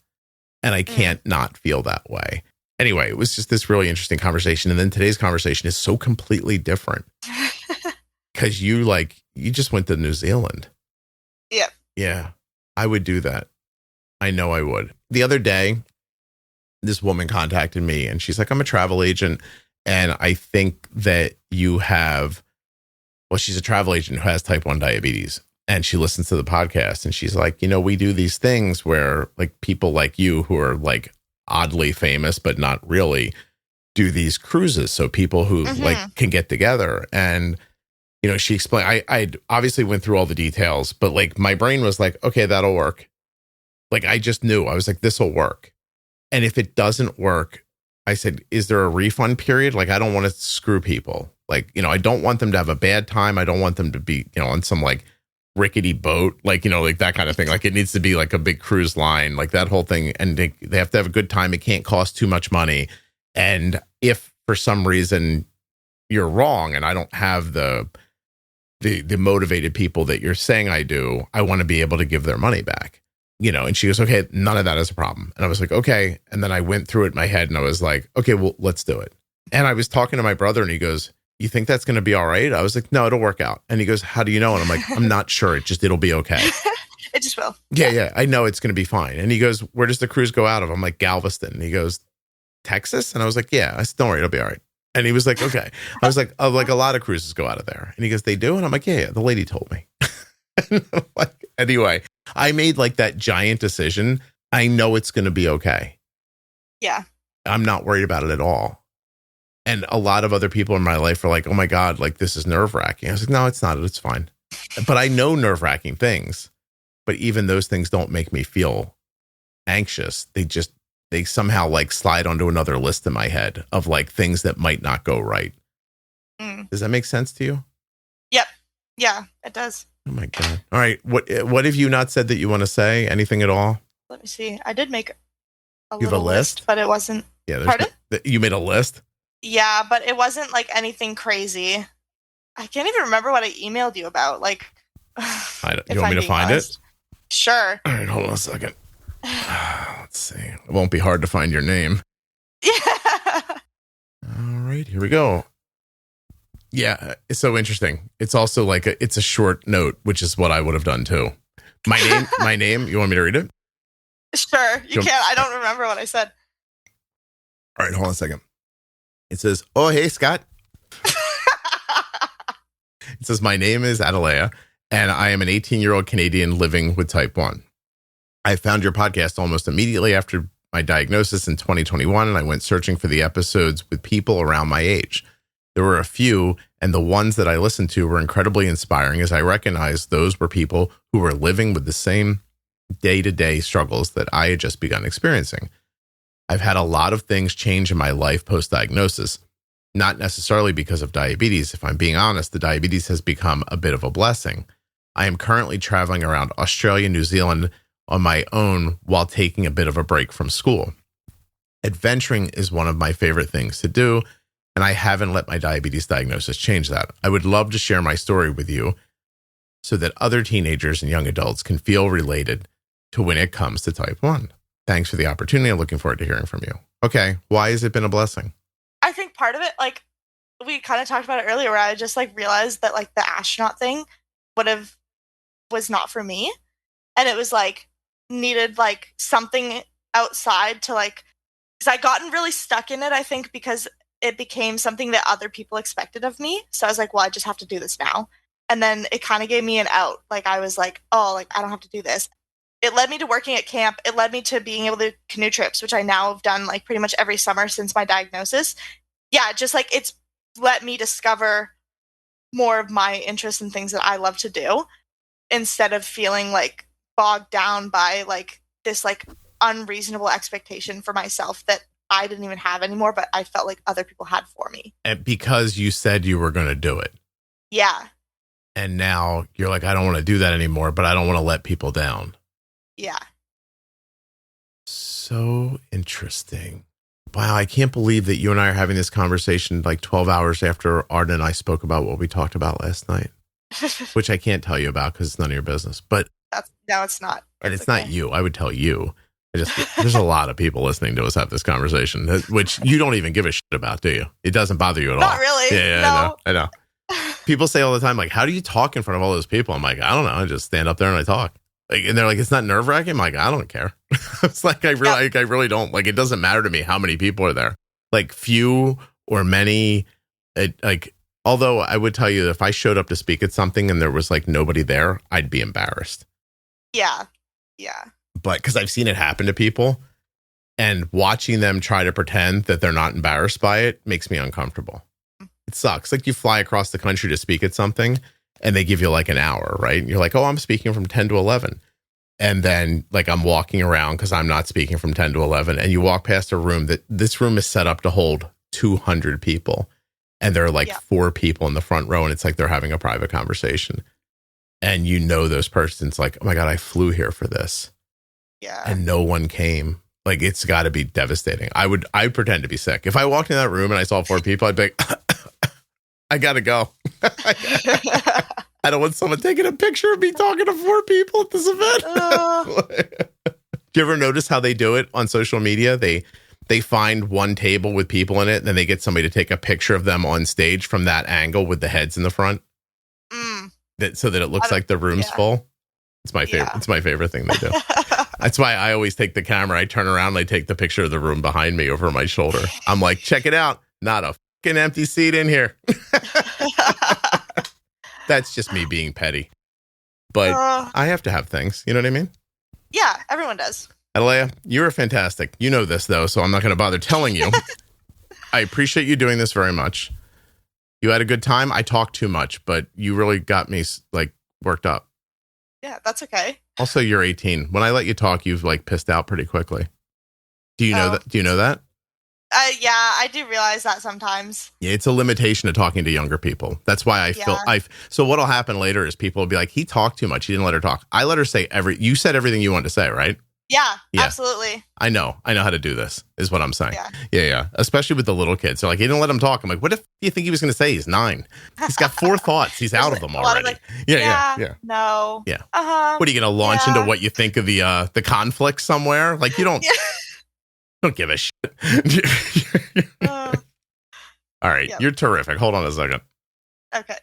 And I can't not feel that way. Anyway, it was just this really interesting conversation. And then today's conversation is so completely different. Because you just went to New Zealand. Yeah. Yeah, I would do that. I know I would. The other day, this woman contacted me and she's like, I'm a travel agent. And I think that she's a travel agent who has type 1 diabetes. And she listens to the podcast and she's like, we do these things where like people like you who are like oddly famous, but not really, do these cruises. So people who like can get together. And, she explained, I obviously went through all the details, but like my brain was like, okay, that'll work. Like, I just knew. I was like, this will work. And if it doesn't work, I said, is there a refund period? Like, I don't want to screw people. Like, I don't want them to have a bad time. I don't want them to be, on some like rickety boat, like, like that kind of thing. Like, it needs to be like a big cruise line, like that whole thing. And they have to have a good time. It can't cost too much money. And if for some reason you're wrong and I don't have the motivated people that you're saying I do, I want to be able to give their money back. And she goes, okay, none of that is a problem. And I was like, okay. And then I went through it in my head and I was like, okay, well, let's do it. And I was talking to my brother and he goes, you think that's going to be all right? I was like, no, it'll work out. And he goes, how do you know? And I'm like, I'm not sure. It'll be okay. It just will. Yeah. I know it's going to be fine. And he goes, where does the cruise go out of? I'm like, Galveston. And he goes, Texas? And I was like, yeah. I said, don't worry, it'll be all right. And he was like, okay. I was like, like a lot of cruises go out of there. And he goes, they do? And I'm like, yeah, the lady told me. Like, anyway, I made like that giant decision. I know it's going to be okay. Yeah. I'm not worried about it at all. And a lot of other people in my life are like, oh my God, like this is nerve wracking. I was like, no, it's not. It's fine. But I know nerve wracking things, but even those things don't make me feel anxious. They somehow like slide onto another list in my head of like things that might not go right. Does that make sense to you? Yep. Yeah, it does. Oh my God. All right. What have you not said that you want to say? Anything at all? Let me see. I did make a You have a little list? but it wasn't. Yeah. Pardon? You made a list? Yeah, but it wasn't like anything crazy. I can't even remember what I emailed you about. Like, you want me to find it? Sure. All right. Hold on a second. Let's see. It won't be hard to find your name. Yeah. All right. Here we go. Yeah, it's so interesting. It's also like it's a short note, which is what I would have done too. My name. You want me to read it? Sure, you can. I don't remember what I said. All right, hold on a second. It says, "Oh, hey, Scott." It says, "My name is Adalia, and I am an 18-year-old Canadian living with type 1. I found your podcast almost immediately after my diagnosis in 2021, and I went searching for the episodes with people around my age. There were a few, and the ones that I listened to were incredibly inspiring as I recognized those were people who were living with the same day-to-day struggles that I had just begun experiencing. I've had a lot of things change in my life post-diagnosis, not necessarily because of diabetes. If I'm being honest, the diabetes has become a bit of a blessing. I am currently traveling around Australia, New Zealand on my own while taking a bit of a break from school. Adventuring is one of my favorite things to do, and I haven't let my diabetes diagnosis change that. I would love to share my story with you so that other teenagers and young adults can feel related to when it comes to type 1. Thanks for the opportunity. I'm looking forward to hearing from you. Okay, why has it been a blessing? I think part of it, like, we kind of talked about it earlier, where I just, like, realized that, like, the astronaut thing was not for me. And it was, like, needed like something outside to like, because I gotten really stuck in it, I think, because it became something that other people expected of me. So I was like, well, I just have to do this now. And then it kind of gave me an out. Like I was like, oh, like I don't have to do this. It led me to working at camp. It led me to being able to canoe trips, which I now have done like pretty much every summer since my diagnosis. Yeah, just like it's let me discover more of my interests and things that I love to do instead of feeling like bogged down by like this like unreasonable expectation for myself that I didn't even have anymore, but I felt like other people had for me. And because you said you were going to do it. Yeah. And now you're like, I don't want to do that anymore, but I don't want to let people down. Yeah. So interesting. Wow, I can't believe that you and I are having this conversation like 12 hours after Arden and I spoke about what we talked about last night, which I can't tell you about because it's none of your business. But no, it's not. And it's not you. I would tell you. There's a lot of people listening to us have this conversation, which you don't even give a shit about, do you? It doesn't bother you at all. Not really. Yeah, no. I know. People say all the time, like, how do you talk in front of all those people? I'm like, I don't know. I just stand up there and I talk. Like, and they're like, it's not nerve wracking. I'm like, I don't care. It's like, I really don't. Like, it doesn't matter to me how many people are there. Like, few or many. Although I would tell you, if I showed up to speak at something and there was like nobody there, I'd be embarrassed. Yeah. But because I've seen it happen to people, and watching them try to pretend that they're not embarrassed by it makes me uncomfortable. It sucks. Like you fly across the country to speak at something and they give you like an hour, right? And you're like, oh, I'm speaking from 10 to 11. And then like I'm walking around because I'm not speaking from 10 to 11. And you walk past a room this room is set up to hold 200 people. And there are like 4 people in the front row. And it's like they're having a private conversation. And you know those persons like, oh my God, I flew here for this. Yeah. And no one came. Like it's got to be devastating. I'd pretend to be sick. If I walked in that room and I saw 4 people, I'd be like, I got to go. I don't want someone taking a picture of me talking to 4 people at this event. Do you ever notice how they do it on social media? They find one table with people in it, and then they get somebody to take a picture of them on stage from that angle with the heads in the front. So that it looks like the room's full. It's my favorite. Yeah. It's my favorite thing they do. That's why I always take the camera. I turn around and I take the picture of the room behind me over my shoulder. I'm like, check it out. Not a fucking empty seat in here. That's just me being petty. But I have to have things. You know what I mean? Yeah, everyone does. Adalia, you are fantastic. You know this, though, so I'm not going to bother telling you. I appreciate you doing this very much. You had a good time. I talked too much, but you really got me like worked up. Yeah, that's okay. Also, you're 18. When I let you talk, you've like pissed out pretty quickly. Do you know that? Do you know that? Yeah, I do realize that sometimes. Yeah, it's a limitation of talking to younger people. That's why I feel so what'll happen later is people will be like, he talked too much. He didn't let her talk. I let her say you said everything you wanted to say, right? Yeah, absolutely. I know how to do this is what I'm saying. Yeah. Especially with the little kids. They're like, he didn't let him talk. I'm like, what if you think he was going to say? He's 9. He's got 4 thoughts. He's out of them already. Like, yeah. No. Yeah. What are you going to launch into what you think of the conflict somewhere? Like you don't, don't give a shit. All right. Yep. You're terrific. Hold on a second. Okay.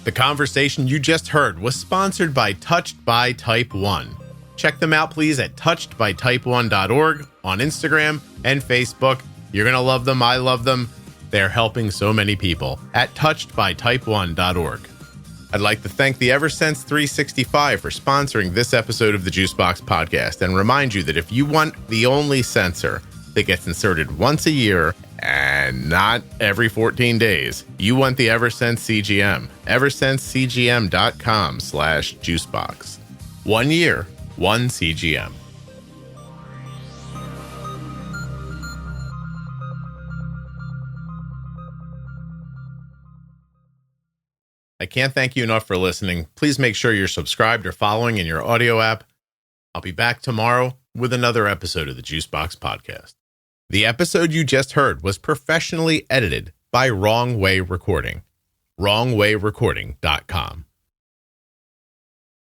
The conversation you just heard was sponsored by Touched by Type 1. Check them out, please, at touchedbytype1.org on Instagram and Facebook. You're going to love them. I love them. They're helping so many people at touchedbytype1.org. I'd like to thank the Eversense 365 for sponsoring this episode of the Juicebox Podcast and remind you that if you want the only sensor that gets inserted once a year and not every 14 days, you want the Eversense CGM. EversenseCGM.com/juicebox. 1 year, 1 CGM. I can't thank you enough for listening. Please make sure you're subscribed or following in your audio app. I'll be back tomorrow with another episode of the Juicebox Podcast. The episode you just heard was professionally edited by Wrong Way Recording. WrongWayRecording.com.